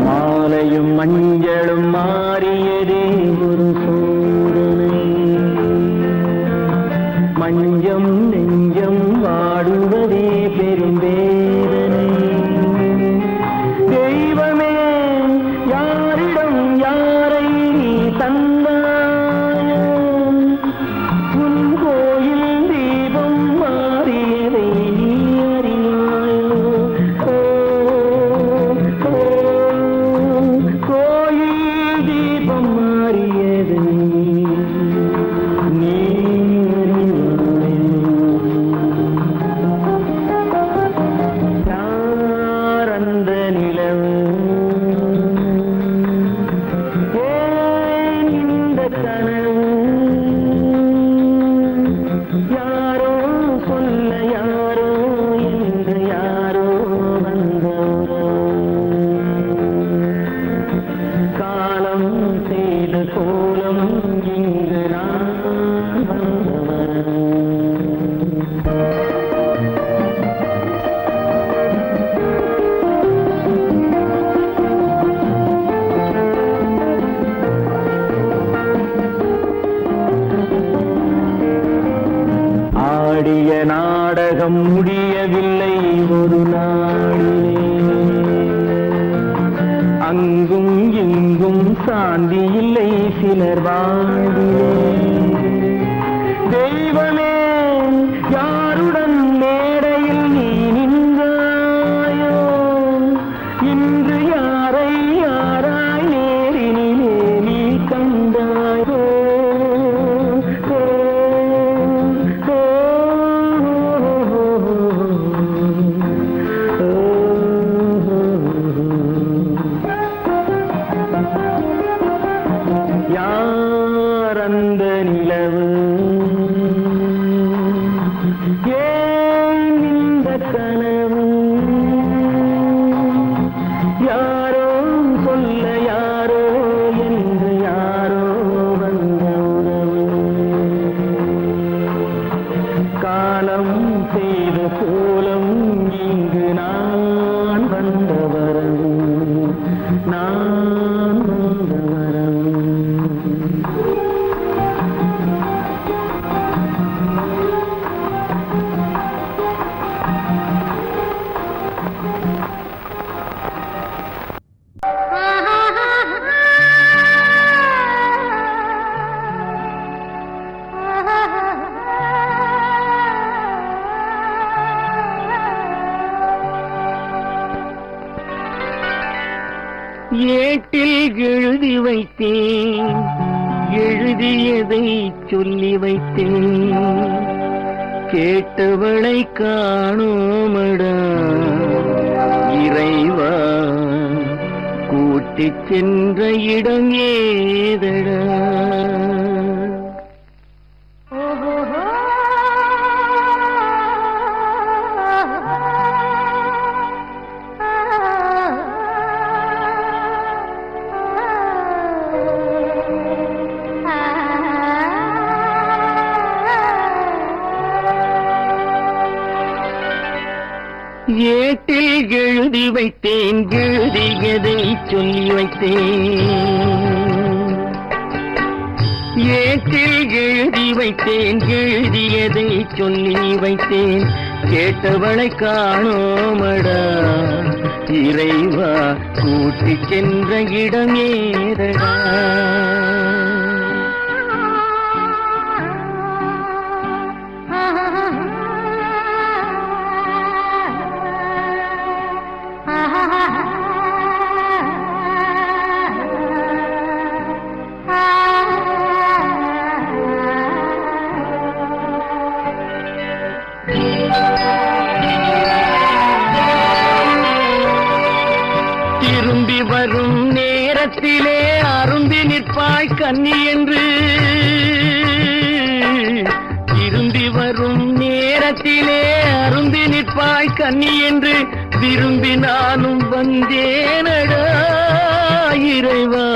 மாலையும் மஞ்சளும் மாறியதே ஒரு சோதனை மஞ்சம் நெஞ்சம் வாடுவதே பெரும் வேதனை தெய்வமே யாரிடம் யாரை நீ தந்தாயோ உன் கோயில் தீபம் மாறியதை நீ அறியாயோ கோயில் தீபம் மாறியதை நீ யார் அந்த நிலவு ஏன் இந்த கனவு யாரோ சொல்ல யாரோ என்று யாரோ வந்த காலம் செய்த கோலம் இங்கு நான் வந்தவன் ஆடிய நாடகம் முடியவில்லை ஒரு நாளிலே அங்கும் இங்கும் சாந்தி இல்லை சிலர் வாழ்விலே தெய்வமே யாருடன் மேடையில் நீ நின்றாயோ இன்று யாரை யாராய் நேரினிலே நீ கண்டாயோ ஏட்டில் எழுதி வைத்தேன் எழுதியதை சொல்லி வைத்தேன் கேட்டவளை காணோமடா இறைவா கூட்டிச் சென்ற இடம் ஏதடா ஏட்டில் எழுதி வைத்தேன் எழுதியதை சொல்லி வைத்தேன் ஏட்டில் எழுதி வைத்தேன் எழுதியதை சொல்லி வைத்தேன் கேட்டவளை காணோமடா இறைவா கூட்டிச் சென்ற இடம் ஏதடா திரும்பி வரும் நேரத்திலே அரும்பி நிற்பாய் கன்னி என்று திரும்பி வரும் நேரத்திலே அரும்பி நிற்பாய் கன்னி என்று விரும்பி நானும் வந்தேனடா இறைவா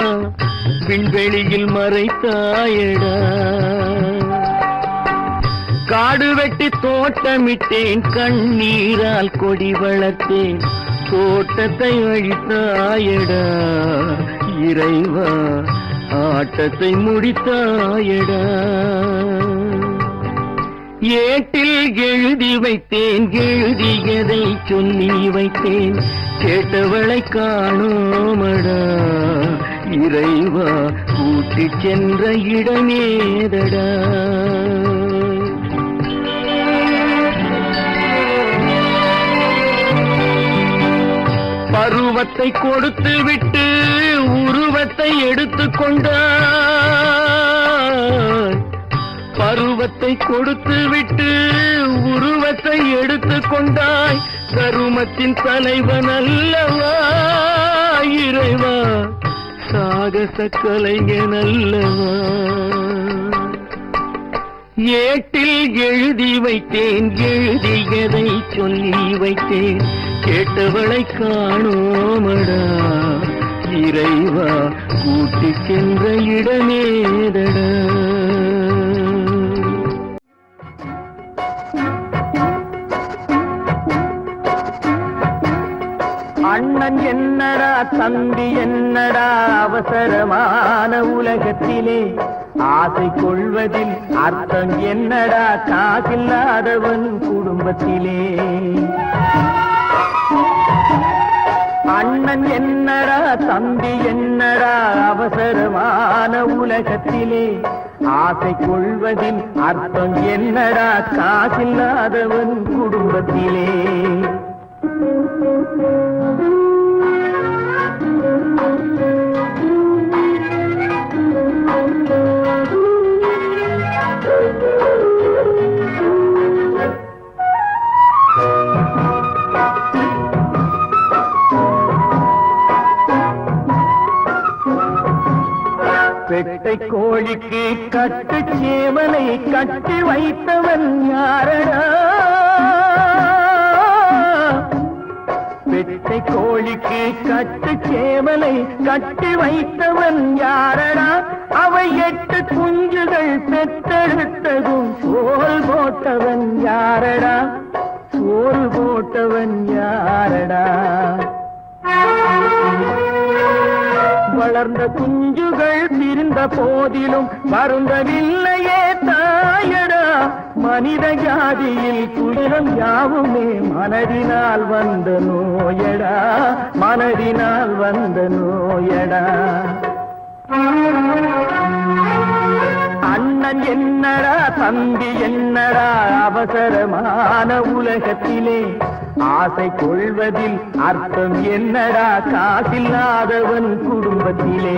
விண்வெளியில் மறைத்தாயடா காடு வெட்டி தோட்டமிட்டேன் கண்ணீரால் கொடி வளர்த்தேன் தோட்டத்தை அழித்தாயடா இறைவா ஆட்டத்தை முடித்தாயடா ஏட்டில் எழுதி வைத்தேன் எழுதியதை சொல்லி வைத்தேன் கேட்டவளை காணோமடா இறைவா கூட்டிச் சென்ற இடமேதடா பருவத்தை கொடுத்து விட்டு உருவத்தை எடுத்துக் கொண்டாய் பருவத்தை கொடுத்து விட்டு உருவத்தை எடுத்துக் கொண்டாய் கருமத்தின் தலைவன் அல்லவா இறைவா சாகச கலைஞன் அல்லவா ஏட்டில் எழுதி வைத்தேன் எழுதியதை சொல்லி வைத்தேன் கேட்டவளை காணோமடா இறைவா கூட்டிச் சென்ற இடமேதடா அண்ணன் என்னடா தம்பி என்னடா அவசரமான உலகத்திலே ஆசை கொள்வதில் அர்த்தம் என்னடா காசில்லாதவன் குடும்பத்திலே அண்ணன் என்னடா தம்பி என்னடா அவசரமான உலகத்திலே ஆசை கொள்வதில் அர்த்தம் என்னடா காசில்லாதவன் குடும்பத்திலே பெட்டை கோழிக்கு கட்டு சேவலை கட்டி வைத்தவன் யாரடா பெட்டை கோழிக்கு கட்டு சேவலை கட்டி வைத்தவன் யாரடா அவை 8 குஞ்சுகள் பெற்றெடுத்ததும் சோல் போட்டவன் யாரடா சோல் போட்டவன் யாரடா வளர்ந்த குஞ்சுகள் பிரிந்த போதிலும் வருந்தவில்லையே தாயடா மனித ஜாதியில் துயரம் யாவுமே மனதினால் வந்த நோயடா மனதினால் வந்த நோயடா அண்ணன் என்னடா தம்பி என்னடா அவசரமான உலகத்திலே ஆசை கொள்வதில் அர்த்தம் என்னடா காசில்லாதவன் குடும்பத்திலே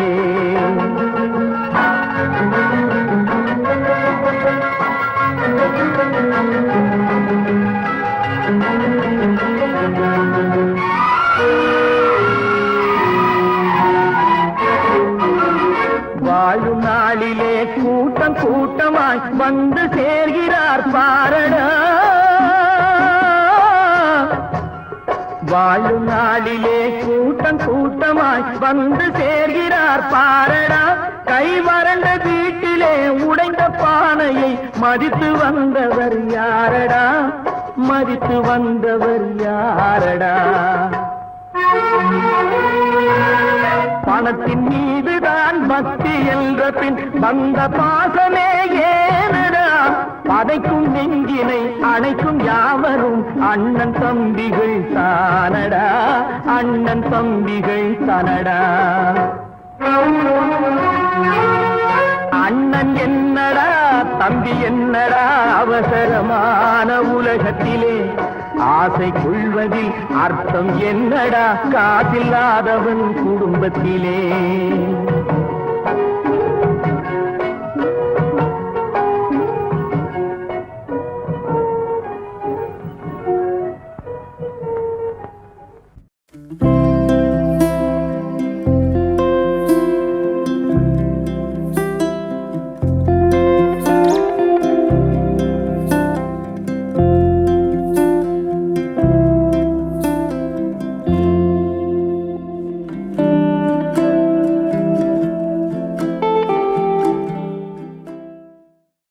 வாழும் நாளிலே கூட்டம் கூட்டமாய் வந்து சேர்கிறார் பாரடா வாழும் நாளிலே கூட்டம் கூட்டமாய் வந்து சேர்கிறார் பாரடா கை வறண்ட வீட்டிலே உடைந்த பானையை மதித்து வந்தவர் யாரடா மதித்து வந்தவர் யாரடா பணத்தின் மீதுதான் பக்தி என்ற பின் வந்த பாசமே ஏனடா பதைக்கும் நெஞ்சினை அணைக்கும் யாவரும் அண்ணன் தம்பிகள் தானடா அண்ணன் தம்பிகள் தானடா அண்ணன் என்னடா தம்பி என்னடா அவசரமான உலகத்திலே ஆசை கொள்வதில் அர்த்தம் என்னடா காசில்லாதவன் குடும்பத்திலே